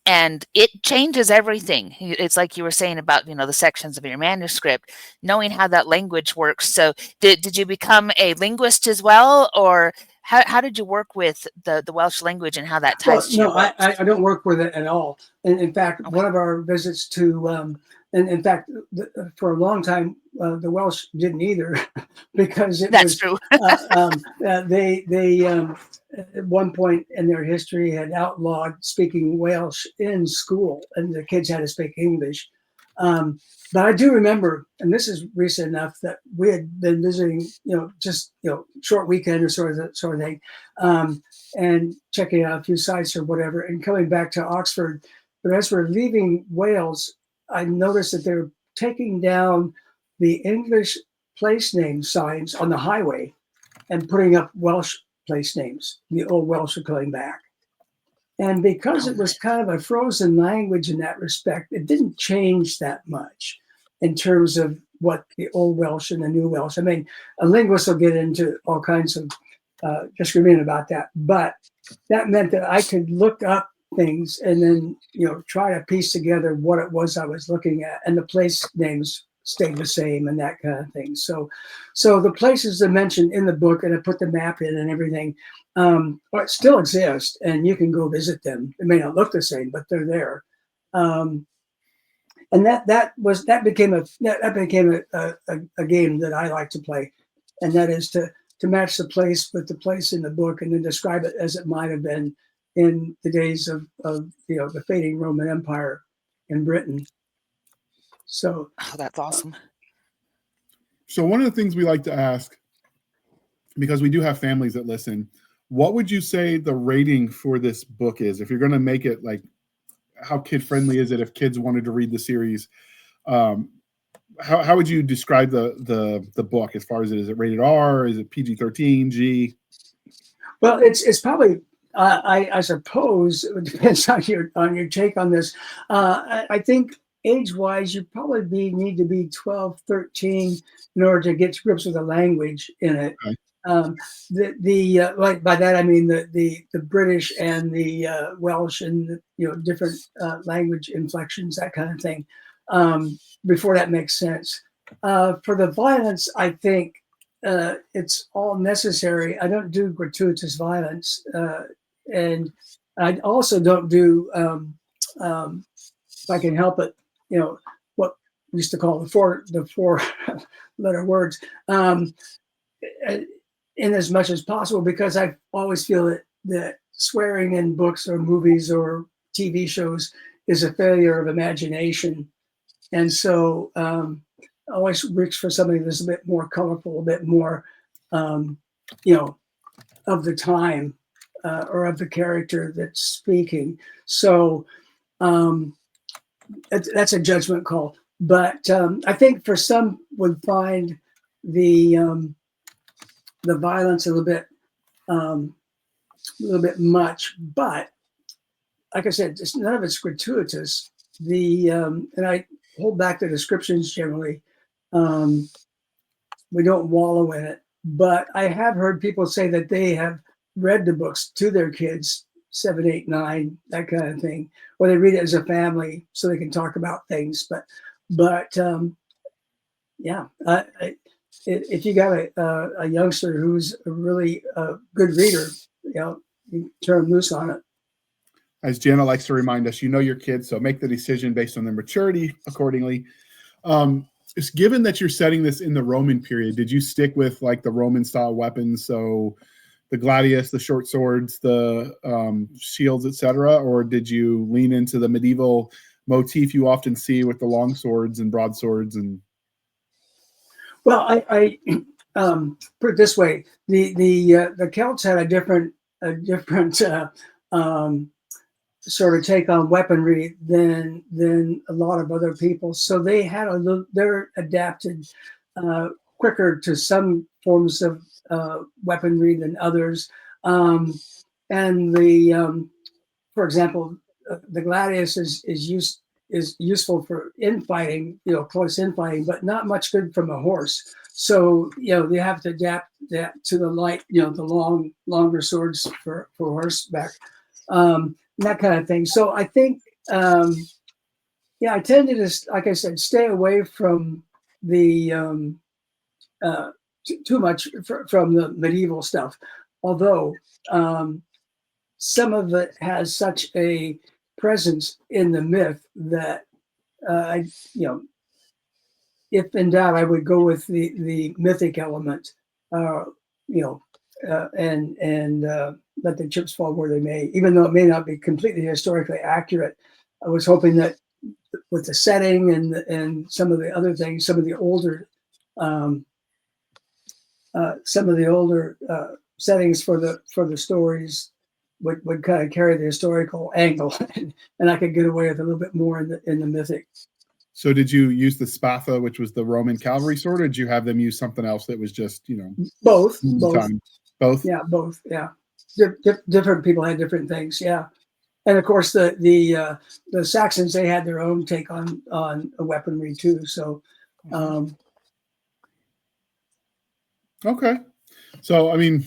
and it changes everything. It's like you were saying about, the sections of your manuscript, knowing how that language works. So did you become a linguist as well, or how did you work with the Welsh language and how that ties to your work? I don't work with it at all. And in fact, one of our visits to, and in fact, for a long time, the Welsh didn't either, because That's true. They at one point in their history had outlawed speaking Welsh in school, and the kids had to speak English. But I do remember, and this is recent enough, that we had been visiting, short weekend or sort of thing, and checking out a few sites or whatever, and coming back to Oxford. But as we're leaving Wales, I noticed that they're taking down the English place name signs on the highway and putting up Welsh place names. The old Welsh are coming back. And because it was kind of a frozen language in that respect, it didn't change that much in terms of what the old Welsh and the new Welsh. I mean, a linguist will get into all kinds of disagreement about that, but that meant that I could look up things, and then try to piece together what it was I was looking at, and the place names stayed the same and that kind of thing. So the places I mentioned in the book, and I put the map in and everything, still exist, and you can go visit them. It may not look the same, but they're there. And that became a game that I like to play, and that is to match the place with the place in the book, and then describe it as it might have been in the days of the fading Roman Empire in Britain. So that's awesome. So one of the things we like to ask, because we do have families that listen, what would you say the rating for this book is? If you're going to make it, like, how kid friendly is it if kids wanted to read the series? How would you describe the book as far as it is? It rated R? Is it PG-13, G? Well, it's probably I suppose it depends on your take on this. I think age-wise, you probably need to be 12, 13 in order to get to grips with the language in it. Okay. Like by that I mean the British and the Welsh and different language inflections, that kind of thing. Before that makes sense. For the violence, I think it's all necessary. I don't do gratuitous violence, and I also don't do, if I can help it, what we used to call the four letter words. In as much as possible, because I always feel that swearing in books or movies or TV shows is a failure of imagination. And so I always reach for something that's a bit more colorful, a bit more, of the time or of the character that's speaking. So that's a judgment call. But I think for some would find the violence a little bit much, but like I said, none of it's gratuitous. And I hold back the descriptions generally. We don't wallow in it, but I have heard people say that they have read the books to their kids, 7, 8, 9, that kind of thing, or they read it as a family so they can talk about things. But yeah. If you got a youngster who's a really good reader, you turn them loose on it. As Jana likes to remind us, your kids, so make the decision based on their maturity accordingly. Given that you're setting this in the Roman period, did you stick with like the Roman style weapons, so the gladius, the short swords, the shields, etc., or did you lean into the medieval motif you often see with the long swords and broadswords? And well, I put it this way: the Celts had a different sort of take on weaponry than a lot of other people. So they had they're adapted quicker to some forms of weaponry than others. And for example, the gladius is useful for infighting, close infighting, but not much good from a horse. So they have to adapt that to the light, the longer swords for horseback, that kind of thing. So I think, I tended to, like I said, stay away from the too much from the medieval stuff, although some of it has such a presence in the myth that if in doubt, I would go with the mythic element, and let the chips fall where they may, even though it may not be completely historically accurate. I was hoping that with the setting and some of the other things, some of the older settings for the stories would kind of carry the historical angle, and I could get away with a little bit more in the mythic. So did you use the spatha, which was the Roman cavalry sword, or did you have them use something else that was just, both? Both. Yeah, both. Yeah, different people had different things. Yeah, and of course the Saxons, they had their own take on a weaponry too. So. Okay, so I mean,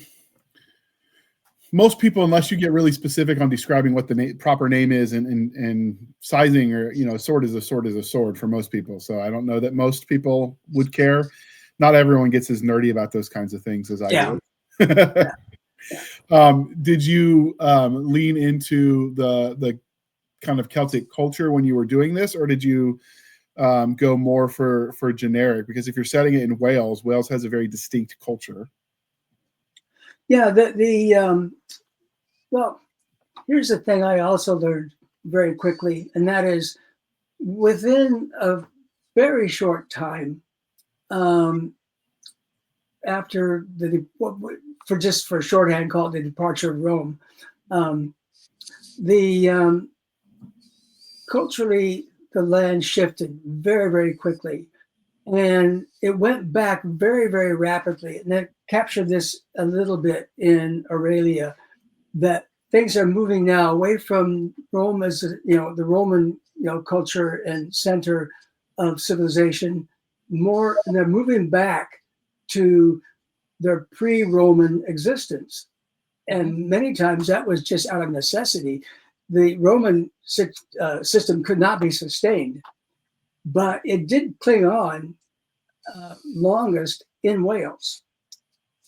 most people, unless you get really specific on describing what the proper name is and sizing, or a sword is a sword is a sword for most people. So I don't know that most people would care. Not everyone gets as nerdy about those kinds of things as I do. Did you lean into the kind of Celtic culture when you were doing this, or did you go more for generic? Because if you're setting it in Wales, Wales has a very distinct culture. Yeah, well, here's the thing I also learned very quickly, and that is within a very short time after for shorthand called the departure of Rome, culturally the land shifted very, very quickly. And it went back very, very rapidly. And that captured this a little bit in Aurelia, that things are moving now away from Rome as the Roman culture and center of civilization. And they're moving back to their pre-Roman existence. And many times that was just out of necessity. The Roman system could not be sustained, but it did cling on longest in Wales.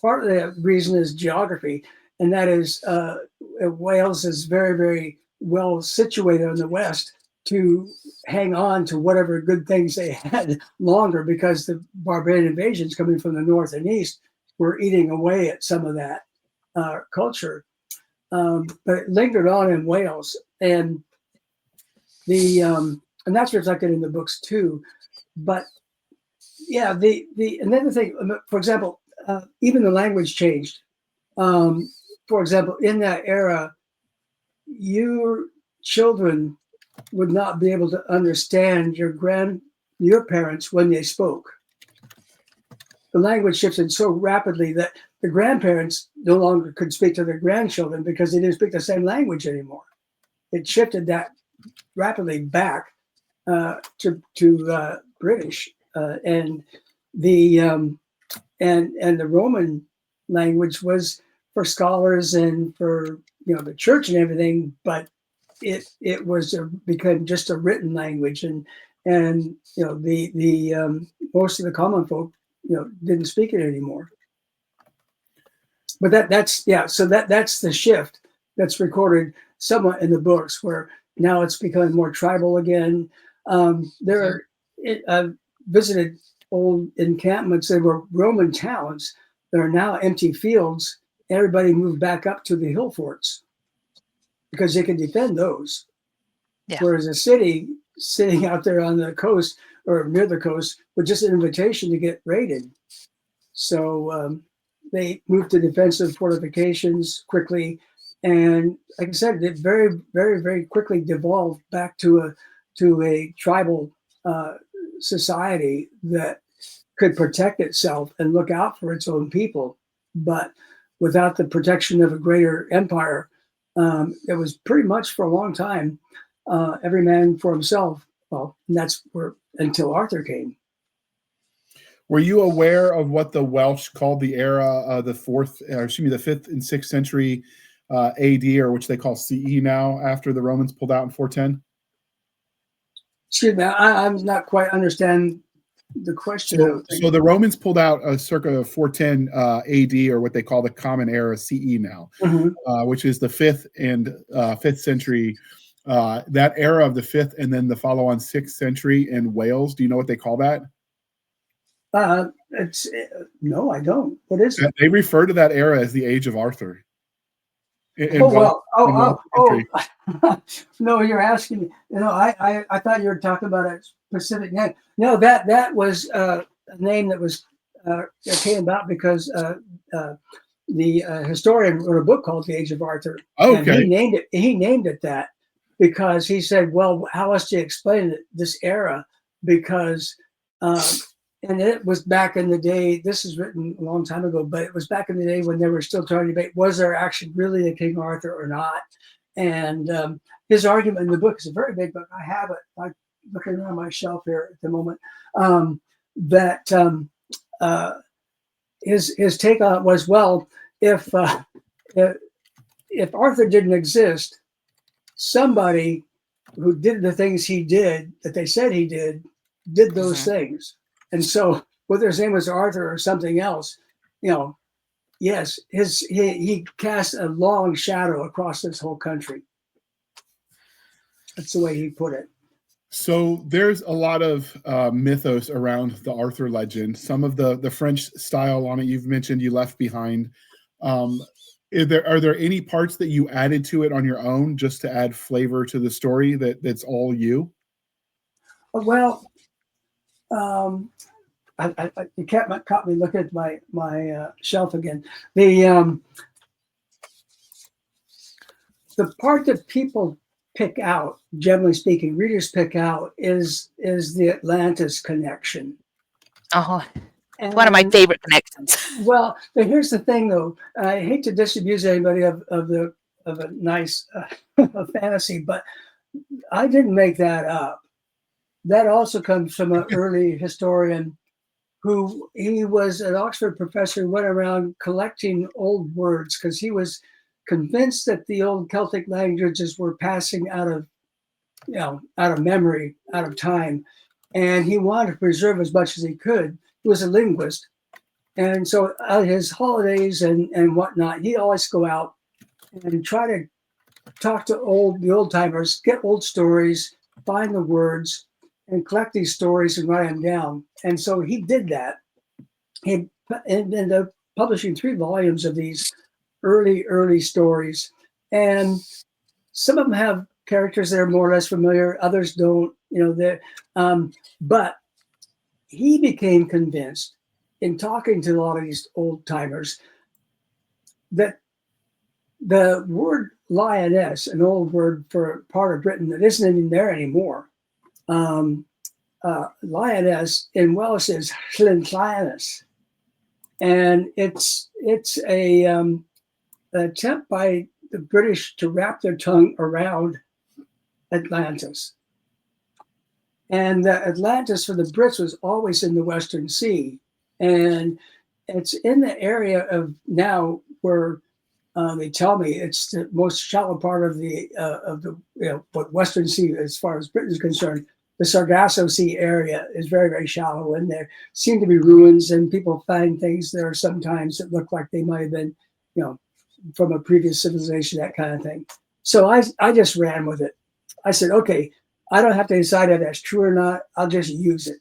Part of the reason is geography, and that is Wales is very, very well situated in the west to hang on to whatever good things they had longer, because the barbarian invasions coming from the north and east were eating away at some of that culture. But it lingered on in Wales, and and that's reflected in the books too. But yeah, another thing, for example, even the language changed. For example, in that era, your children would not be able to understand your parents when they spoke. The language shifted so rapidly that the grandparents no longer could speak to their grandchildren because they didn't speak the same language anymore. It shifted that rapidly back to British, and the Roman language was for scholars and for the church and everything, but it was became just a written language, and the most of the common folk didn't speak it anymore. But that's the shift that's recorded somewhat in the books, where now it's becoming more tribal again. I've visited old encampments. They were Roman towns. There are now empty fields. Everybody moved back up to the hill forts because they could defend those. Yeah. Whereas a city sitting out there on the coast or near the coast with just an invitation to get raided. So they moved to defensive fortifications quickly. And like I said, it very, very, very quickly devolved back to a tribal society that could protect itself and look out for its own people. But without the protection of a greater empire, it was pretty much for a long time, every man for himself. Well, and that's where until Arthur came. Were you aware of what the Welsh called the era, the 5th and 6th century AD, or which they call CE now, after the Romans pulled out in 410? Excuse me, I'm not quite understand the question. So the Romans pulled out circa 410 AD, or what they call the Common Era CE now, which is the 5th and 5th century. That era of the 5th and then the follow-on 6th century in Wales. Do you know what they call that? No, I don't. What is it? They refer to that era as the Age of Arthur. No, you're asking me. I thought you were talking about a specific name. No, that was a name that was that came about because the historian wrote a book called The Age of Arthur. Okay. And he named it that because he said, well, how else do you explain this era? Because and it was back in the day, this is written a long time ago, but it was back in the day when they were still trying to debate, was there actually really a King Arthur or not? And his argument in the book is a very big book. I have it. I'm looking around my shelf here at the moment. His take on it was, well, if if Arthur didn't exist, somebody who did the things he did that they said he did those things. And so whether his name was Arthur or something else, yes, he cast a long shadow across this whole country. That's the way he put it. So there's a lot of mythos around the Arthur legend. Some of the French style on it you've mentioned you left behind. Are there any parts that you added to it on your own just to add flavor to the story that's all you? Well, you caught me looking at my shelf again. The part that people pick out, generally speaking, readers pick out, is the Atlantis connection. Oh, it's one of my favorite connections. Well, but here's the thing, though. I hate to disabuse anybody of a nice fantasy, but I didn't make that up. That also comes from an early historian who he was an Oxford professor who went around collecting old words because he was convinced that the old Celtic languages were passing out of memory, out of time, and he wanted to preserve as much as he could. He was a linguist, and so at his holidays and whatnot, he'd always go out and try to talk to the old timers, get old stories, find the words, and collect these stories and write them down. And so he did that. He ended up publishing 3 volumes of these early stories, and some of them have characters that are more or less familiar, others don't. But he became convinced in talking to a lot of these old timers that the word lioness, an old word for part of Britain that isn't even there anymore, lioness in Welsh is Llynllaenis, and it's an attempt by the British to wrap their tongue around Atlantis. And Atlantis for the Brits was always in the Western Sea, and it's in the area of now where they tell me it's the most shallow part of the but Western Sea as far as Britain is concerned. The Sargasso Sea area is very, very shallow, and there seem to be ruins, and people find things there sometimes that look like they might have been, from a previous civilization, that kind of thing. So I just ran with it. I said, okay, I don't have to decide if that's true or not. I'll just use it.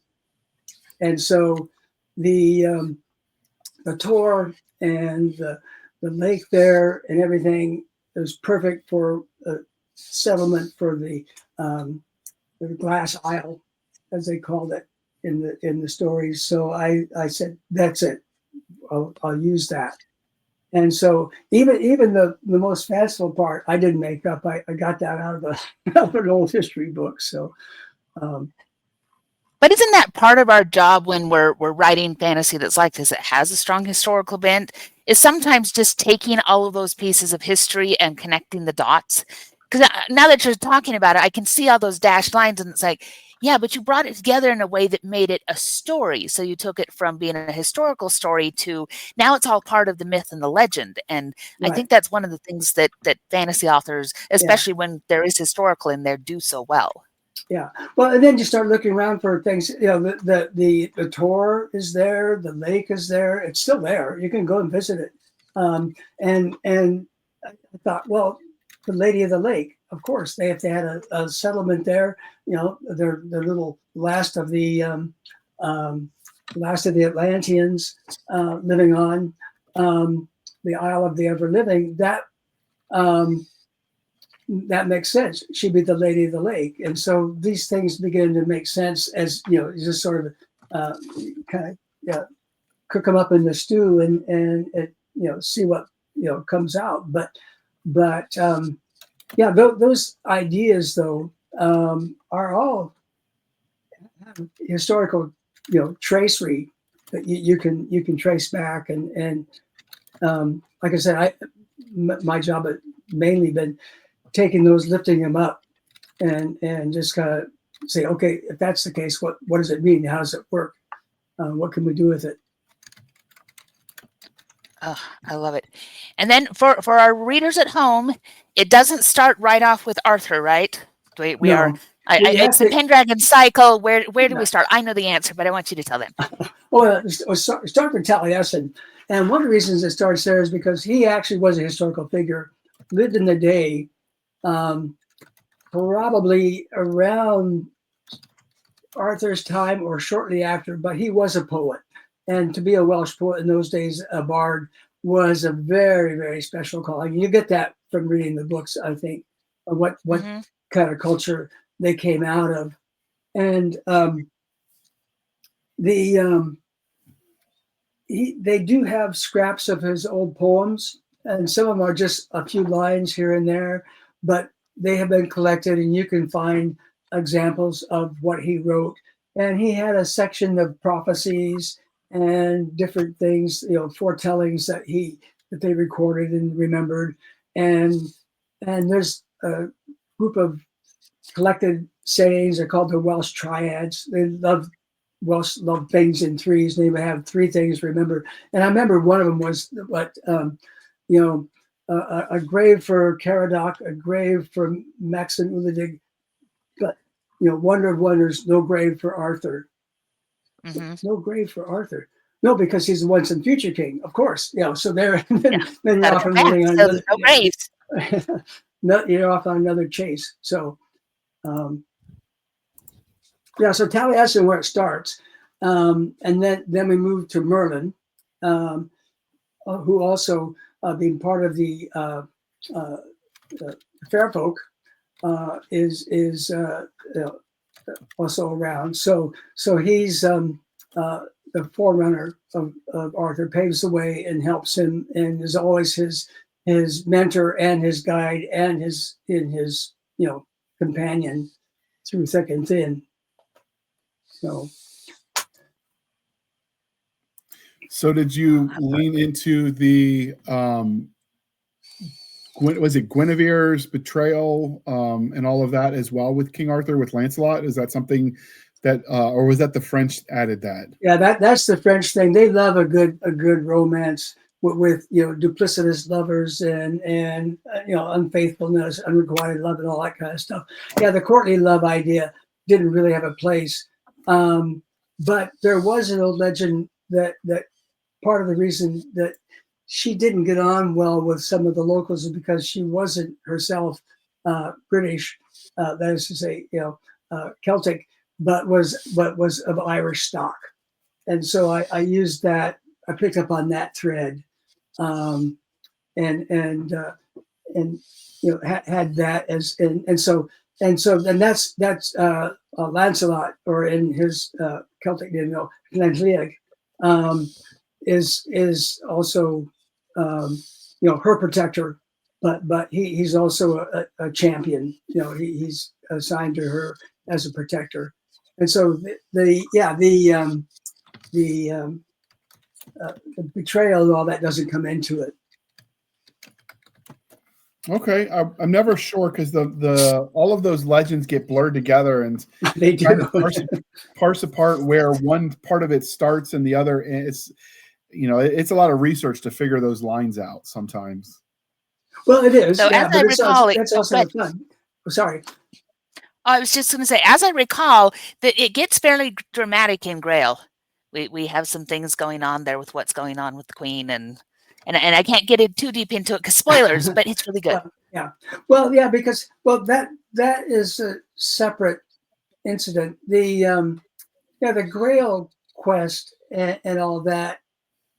And so the Tor and the lake there and everything is perfect for a settlement for the Glass Isle, as they called it in the stories. So I said, that's it. I'll use that. And so even the most fanciful part, I didn't make up. I got that out of an old history book. So, but isn't that part of our job when we're writing fantasy that's like this? It has a strong historical bent. Is sometimes just taking all of those pieces of history and connecting the dots. Because now that you're talking about it, I can see all those dashed lines, and it's like, yeah, but you brought it together in a way that made it a story. So you took it from being a historical story to now it's all part of the myth and the legend. And right. I think that's one of the things that fantasy authors, especially when there is historical in there, do so well. Yeah. Well, and then you start looking around for things. The Tor is there, the lake is there. It's still there. You can go and visit it. And I thought, well, the Lady of the Lake, of course, if they had a settlement there, their little last of the Atlanteans living on the Isle of the Ever Living. That makes sense. She'd be the Lady of the Lake, and so these things begin to make sense as just sort of kind of cook them up in the stew and see what comes out. But those ideas though are all historical tracery that you can trace back and like I said, my job had mainly been taking those, lifting them up and just kind of say, okay, if that's the case, what does it mean? How does it work? What can we do with it? Oh, I love it. And then for our readers at home, it doesn't start right off with Arthur, right? We are. No, we have It's the to. Pendragon Cycle. Where do we start? I know the answer, but I want you to tell them. Well, start with Taliesin, and one of the reasons it starts there is because he actually was a historical figure, lived in the day, probably around Arthur's time or shortly after, but he was a poet. And to be a Welsh poet in those days, a bard, was a very, very special calling. You get that from reading the books, I think, of what kind of culture they came out of. And they do have scraps of his old poems, and some of them are just a few lines here and there, but they have been collected, and you can find examples of what he wrote. And he had a section of prophecies and different things, foretellings that they recorded and remembered. And there's a group of collected sayings. They're called the Welsh triads. Welsh love things in threes. They would have three things to remember. And I remember one of them was what, a grave for Caradoc, a grave for Maxim Ulidig, but, wonder of wonders, no grave for Arthur. No grave for Arthur. No, because he's the once and future king, of course. So then you're off on another, no graves. you're off on another chase. So, so Taliesin where it starts, and then we move to Merlin, who also being part of the fair folk is also around. So he's the forerunner of Arthur, paves the way and helps him, and is always his mentor and his guide and his companion through thick and thin. So did you lean into the was it Guinevere's betrayal and all of that as well with King Arthur, with Lancelot? Is that something that or was that the French added that? Yeah, that's the French thing. They love a good romance with duplicitous lovers and unfaithfulness, unrequited love, and all that kind of stuff. Yeah, the courtly love idea didn't really have a place, but there was an old legend that part of the reason that she didn't get on well with some of the locals is because she wasn't herself British, that is to say, Celtic, but was of Irish stock. And so I used that. I picked up on that thread, and had that as and so then that's Lancelot, or in his Celtic name, Llangleag, is also her protector, but he's also a champion. He's assigned to her as a protector, and so the betrayal and all that doesn't come into it. Okay, I'm never sure because the all of those legends get blurred together, and they do parse apart where one part of it starts and the other. And it's a lot of research to figure those lines out sometimes. Well, it is. So as I recall, that's also fun. Oh, sorry. I was just going to say, as I recall, that it gets fairly dramatic in Grail. We have some things going on there with what's going on with the Queen, and I can't get it too deep into it because spoilers, but it's really good. Well, because that is a separate incident. The Grail quest and all that,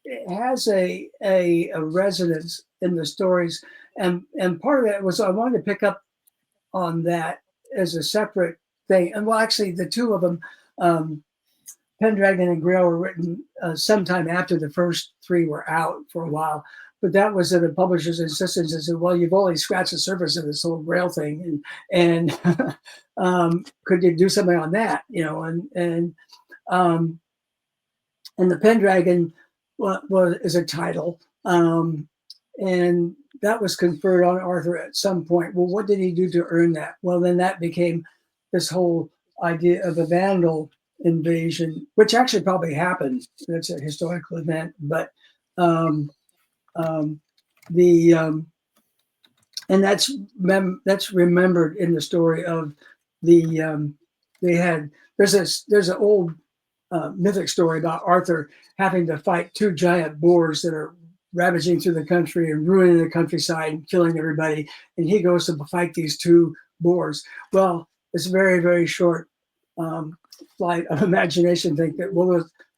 it has a resonance in the stories, and part of that was I wanted to pick up on that as a separate thing. And well, actually, the two of them, Pendragon and Grail, were written sometime after the first three were out for a while. But that was at a publisher's insistence. And said, "Well, you've only scratched the surface of this whole Grail thing, and could you do something on that?" And the Pendragon is a title, and that was conferred on Arthur at some point. Well, what did he do to earn that? Well, then that became this whole idea of a Vandal invasion, which actually probably happened. That's a historical event, but The and that's remembered in the story of the they had there's an old mythic story about Arthur having to fight two giant boars that are ravaging through the country and ruining the countryside and killing everybody, and he goes to fight these two boars. Well, it's a very, very short flight of imagination. Think that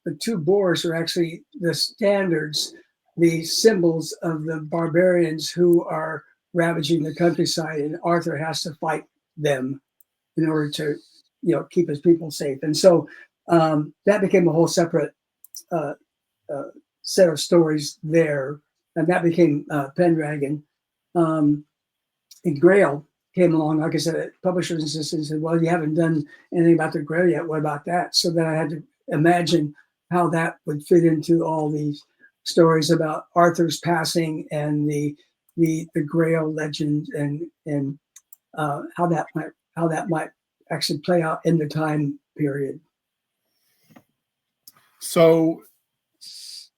the two boars are actually the standards, the symbols of the barbarians who are ravaging the countryside, and Arthur has to fight them in order to, keep his people safe. And so that became a whole separate set of stories there, and that became Pendragon. And Grail came along, like I said, publishers insisted and said, well, you haven't done anything about the Grail yet. What about that? So then I had to imagine how that would fit into all these stories about Arthur's passing and the Grail legend and how that might actually play out in the time period. So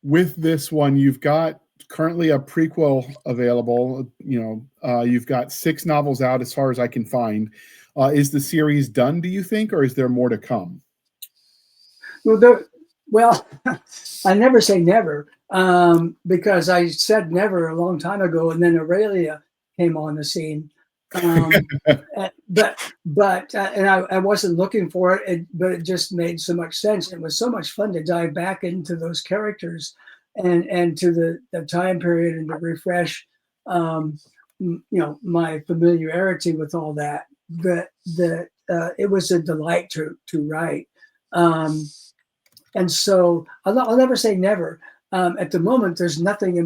with this one, you've got currently a prequel available. You've got 6 novels out as far as I can find. Is the series done, do you think, or is there more to come? Well, I never say never, because I said never a long time ago, and then Aurelia came on the scene. But I wasn't looking for it, but it just made so much sense. It was so much fun to dive back into those characters and to the time period and to refresh, my familiarity with all that. It was a delight to write. And so I'll never say never. At the moment, there's nothing in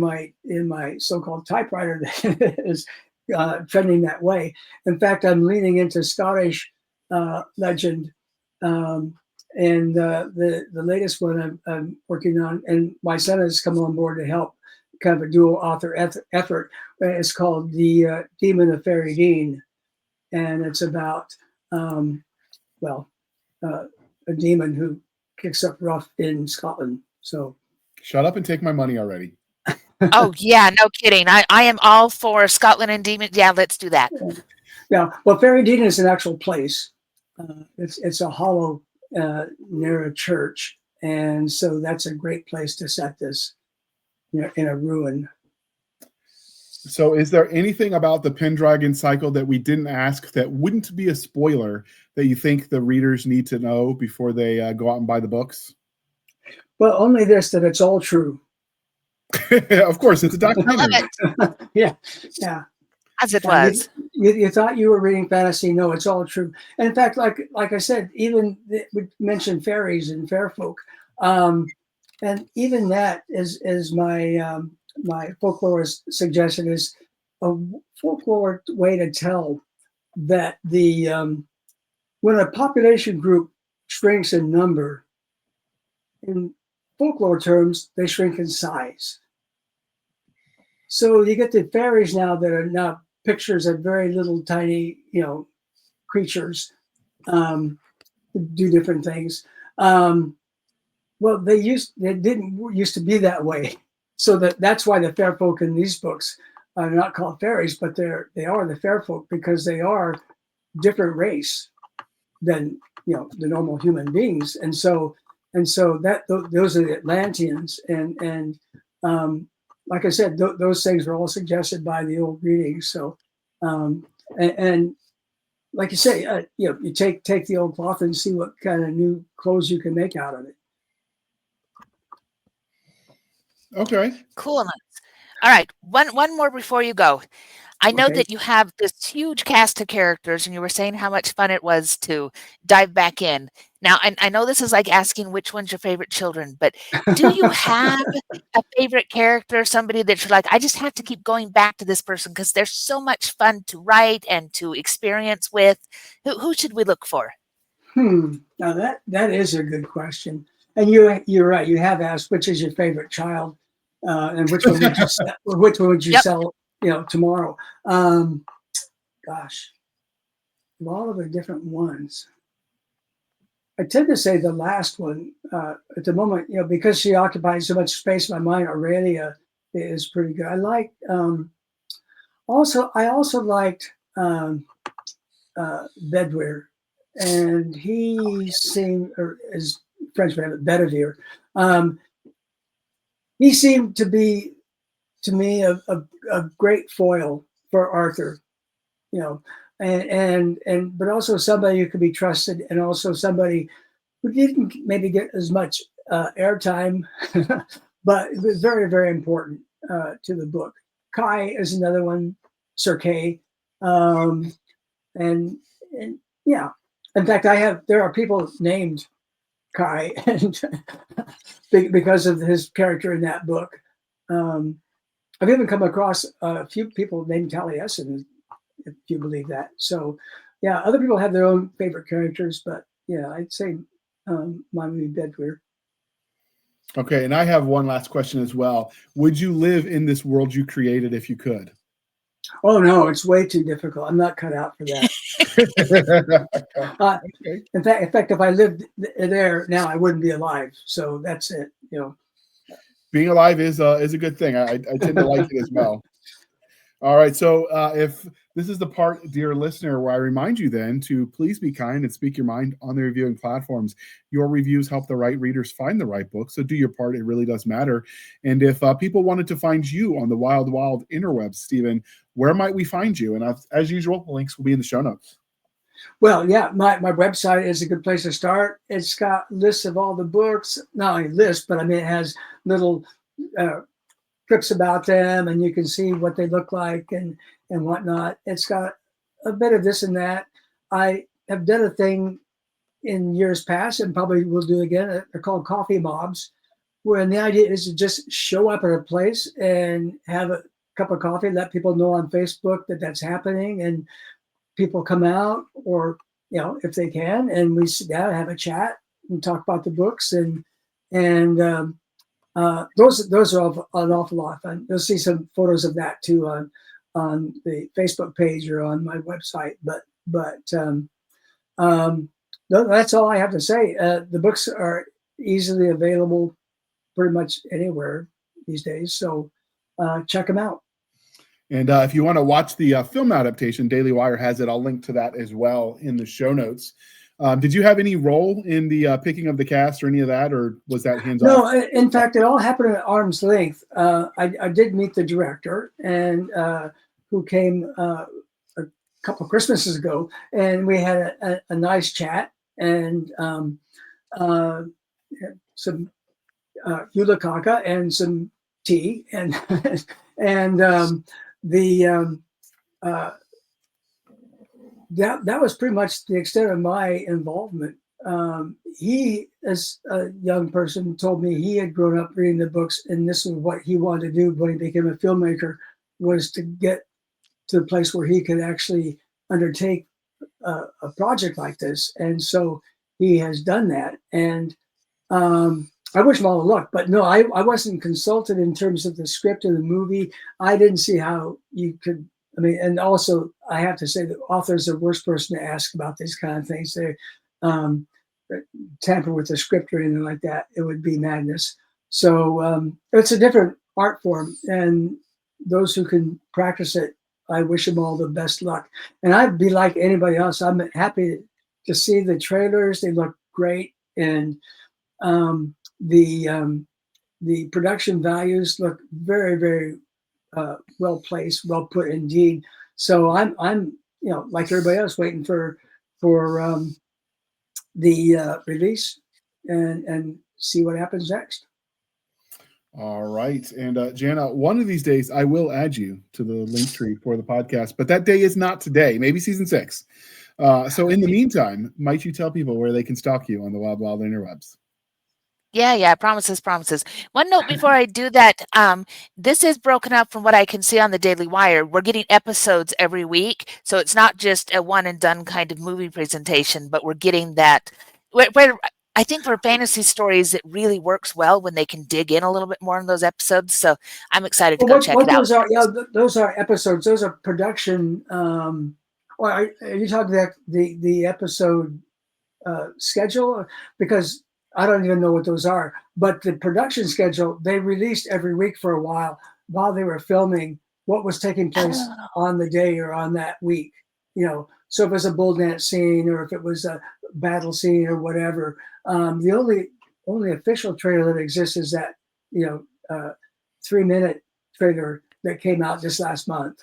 my so-called typewriter that is trending that way. In fact, I'm leaning into Scottish legend, and the latest one I'm working on, and my son has come on board to help, kind of a dual author effort. It's called The Demon of Fairy Dean, and it's about a demon who kicks up rough in Scotland. So shut up and take my money already. Oh yeah, no kidding. I am all for Scotland and demons. Yeah, let's do that. Yeah, well, Fairy Dean is an actual place. It's a hollow near a church, and so that's a great place to set this, in a ruin. So is there anything about the Pendragon cycle that we didn't ask that wouldn't be a spoiler that you think the readers need to know before they go out and buy the books? Well, only this, that it's all true. Of course, it's a documentary. Love it. Yeah. As it was. You thought you were reading fantasy. No, it's all true. And in fact, like I said, even we mentioned fairies and fair folk, and even that is my my folklorist suggestion is a folklore way to tell that when a population group shrinks in number, in folklore terms, they shrink in size. So you get the fairies now that are now pictures of very little tiny, creatures, do different things. Well, they didn't used to be that way. So that's why the fair folk in these books are not called fairies, but they are the fair folk because they are different race than the normal human beings, and so that those are the Atlanteans, and like I said, those things were all suggested by the old readings. So and like you say, you take the old cloth and see what kind of new clothes you can make out of it. Okay. Cool. All right. One more before you go. I know that you have this huge cast of characters, and you were saying how much fun it was to dive back in. Now, I know this is like asking which one's your favorite children, but do you have a favorite character, somebody that you're like, I just have to keep going back to this person because they're so much fun to write and to experience with? Who should we look for? Now that is a good question. And you're right. You have asked which is your favorite child, and which one would you sell, tomorrow. Gosh, of all of the different ones, I tend to say the last one at the moment, because she occupies so much space in my mind. Aurelia is pretty good. I like I also liked Bedwyr, and he seemed, or as French would have it, Bedivere. He seemed to be, to me, a great foil for Arthur, you know, and but also somebody who could be trusted, and also somebody who didn't maybe get as much airtime, but it was very, very important to the book. Kai is another one, Sir Kay, and yeah. In fact, there are people named Kai, and because of his character in that book. I've even come across a few people named Taliesin, if you believe that. So, yeah, other people have their own favorite characters, but yeah, I'd say mine would be Bedwyr. Okay, and I have one last question as well. Would you live in this world you created if you could? Oh no, it's way too difficult. I'm not cut out for that. Okay. In fact, if I lived there now, I wouldn't be alive. So that's it. You know, Being alive is a good thing. I tend to like it as well. All right. So if this is the part, dear listener, where I remind you then to please be kind and speak your mind on the reviewing platforms. Your reviews help the right readers find the right book. So do your part. It really does matter. And if people wanted to find you on the wild, wild interwebs, Stephen, where might we find you? And as usual, the links will be in the show notes. well, yeah, my website is a good place to start. It's got lists of all the books, not only lists, but I mean, it has little clips about them, and you can see what they look like and whatnot. It's got a bit of this and that. I have done a thing in years past, and probably will do again. They're called coffee mobs, where the idea is to just show up at a place and have a cup of coffee, let people know on Facebook that that's happening, and people come out, or if they can, and we sit down, have a chat, and talk about the books, and those are an awful lot of fun. You'll see some photos of that too on the Facebook page or on my website. But that's all I have to say. The books are easily available pretty much anywhere these days, so check them out. And if you want to watch the film adaptation, Daily Wire has it. I'll link to that as well in the show notes. Did you have any role in the picking of the cast or any of that, or was that hands-on? No, in fact, it all happened at arm's length. I did meet the director, and who came a couple of Christmases ago, and we had a nice chat, and some Yulakaka and some tea, and that was pretty much the extent of my involvement. He, as a young person, told me he had grown up reading the books, and this was what he wanted to do when he became a filmmaker, was to get to the place where he could actually undertake a project like this. And so he has done that. And I wish him all the luck, but no, I wasn't consulted in terms of the script of the movie. I didn't see how you could, I mean, and also I have to say that authors are the worst person to ask about these kind of things. They tamper with the script or anything like that. It would be madness. So it's a different art form, and those who can practice it, I wish them all the best luck. And I'd be like anybody else. I'm happy to see the trailers. They look great. And the production values look very, very well placed, well put indeed. So I'm like everybody else, waiting for the release and see what happens next. All right. And Jana, one of these days I will add you to the link tree for the podcast, but that day is not today, maybe season 6. So in the meantime, might you tell people where they can stalk you on the Wild Wild interwebs? Yeah, promises. One note before I do that, this is broken up from what I can see on the Daily Wire. We're getting episodes every week, so it's not just a one and done kind of movie presentation, but we're getting that. Where I think for fantasy stories, it really works well when they can dig in a little bit more in those episodes. So I'm excited to go check it out. Those are episodes. Those are production. Or are you talking about the episode schedule? Because I don't even know what those are, but the production schedule, they released every week for a while. while they were filming what was taking place on the day or on that week. So if it was a bull dance scene or if it was a battle scene or whatever, the only official trailer that exists is that 3-minute trailer that came out just last month.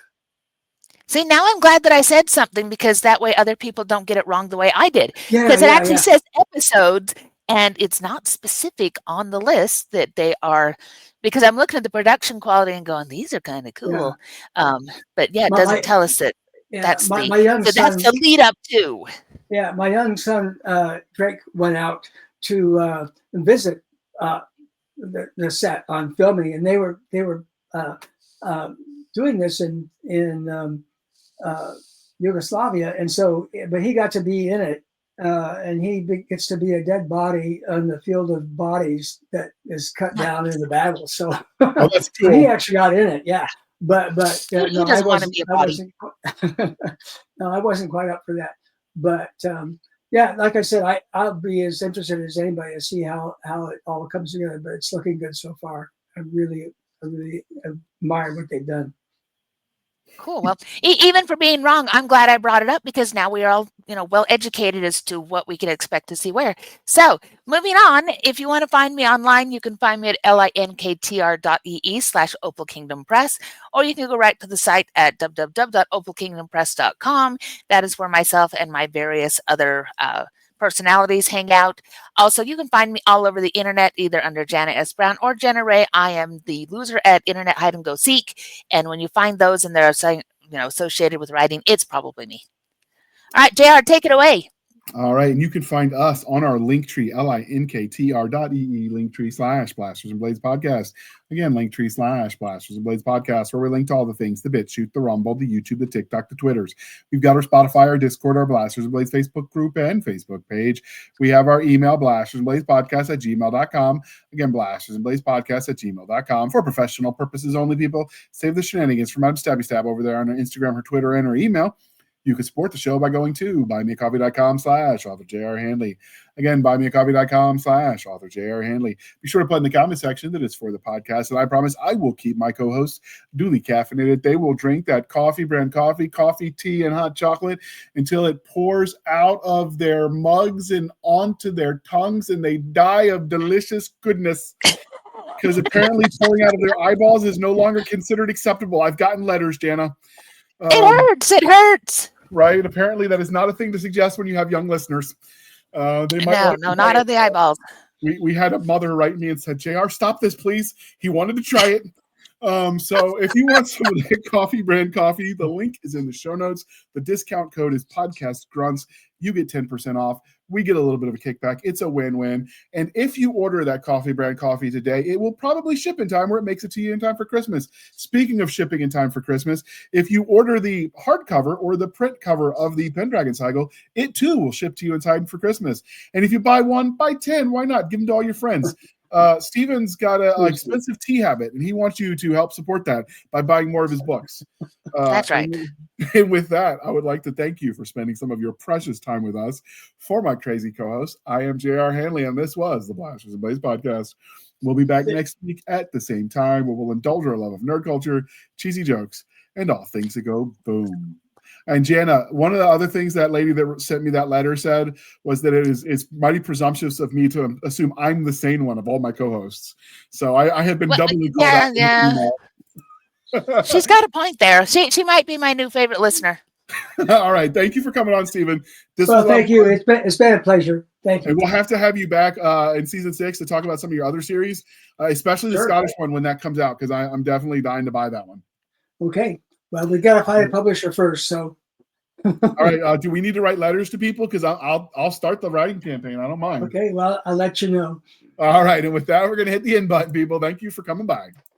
See, now I'm glad that I said something, because that way other people don't get it wrong the way I did. Because it actually says episodes, and it's not specific on the list that they are, because I'm looking at the production quality and going, these are kind of cool. But yeah, it doesn't tell us that that's my young son, that's the lead up to. Yeah, my young son Drake went out to visit the set on filming, and they were doing this in Yugoslavia, and so, but he got to be in it, and he gets to be a dead body on the field of bodies that is cut down in the battle. So, that's cool. So he actually got in it, yeah. But he doesn't want to be a body. No, I wasn't quite up for that. But yeah, like I said, I'll be as interested as anybody to see how it all comes together. But it's looking good so far. I really admire what they've done. Cool. Well, even for being wrong, I'm glad I brought it up, because now we are all, well educated as to what we can expect to see where. So moving on, if you want to find me online, you can find me at linktr.ee/Opal Kingdom Press, or you can go right to the site at www.opalkingdompress.com. That is where myself and my various other personalities hang out. Also, you can find me all over the internet, either under Jana S. Brown or Jenna Ray. I am the loser at Internet Hide and Go Seek. And when you find those and they're associated with writing, it's probably me. All right, JR, take it away. All right, and you can find us on our Linktree, linktr.ee, Linktree/Blasters and Blades Podcast. Again, Linktree/Blasters and Blades Podcast, where we link to all the things: the BitChute, the Rumble, the YouTube, the TikTok, the Twitters. We've got our Spotify, our Discord, our Blasters and Blades Facebook group and Facebook page. We have our email, blastersandbladespodcast@gmail.com. Again, blastersandbladespodcast@gmail.com. For professional purposes only, people. Save the shenanigans from Stabby Stab over there on our Instagram, her Twitter, and her email. You can support the show by going to buymeacoffee.com/author J.R. Handley. Again, buymeacoffee.com/author J.R. Handley. Be sure to put in the comment section that it's for the podcast, and I promise I will keep my co-hosts duly caffeinated. They will drink that brand coffee, tea, and hot chocolate until it pours out of their mugs and onto their tongues, and they die of delicious goodness. Because apparently pouring out of their eyeballs is no longer considered acceptable. I've gotten letters, Jana. It hurts. Right? Apparently, that is not a thing to suggest when you have young listeners. They might not of the eyeballs. We had a mother write me and said, JR, stop this, please. He wanted to try it. So if you want some of that coffee brand coffee, the link is in the show notes. The discount code is podcast grunts. You get 10% off. We get a little bit of a kickback. It's a win-win. And if you order that coffee brand coffee today, it will probably ship in time, where it makes it to you in time for Christmas. Speaking of shipping in time for Christmas, if you order the hardcover or the print cover of the Pendragon Cycle, it too will ship to you in time for Christmas. And if you buy one, buy 10. Why not? Give them to all your friends. Steven's got an expensive tea habit, and he wants you to help support that by buying more of his books. That's right. And with that, I would like to thank you for spending some of your precious time with us. For my crazy co-host, I am J.R. Handley, and this was the Blasters and Blades Podcast. We'll be back next week at the same time, where we'll indulge our love of nerd culture, cheesy jokes, and all things that go boom. And Jana, one of the other things that lady that sent me that letter said was that it's mighty presumptuous of me to assume I'm the sane one of all my co-hosts. So I have been doubly called out. Yeah. She's got a point there. She might be my new favorite listener. All right. Thank you for coming on, Steven. Thank you. It's been a pleasure. Thank you. And we'll have to have you back in season 6 to talk about some of your other series, especially the Scottish one when that comes out, because I'm definitely dying to buy that one. Okay. Well, we got to find a publisher first. So. All right. Do we need to write letters to people? Because I'll start the writing campaign. I don't mind. Okay. Well, I'll let you know. All right. And with that, we're going to hit the end button, people. Thank you for coming by.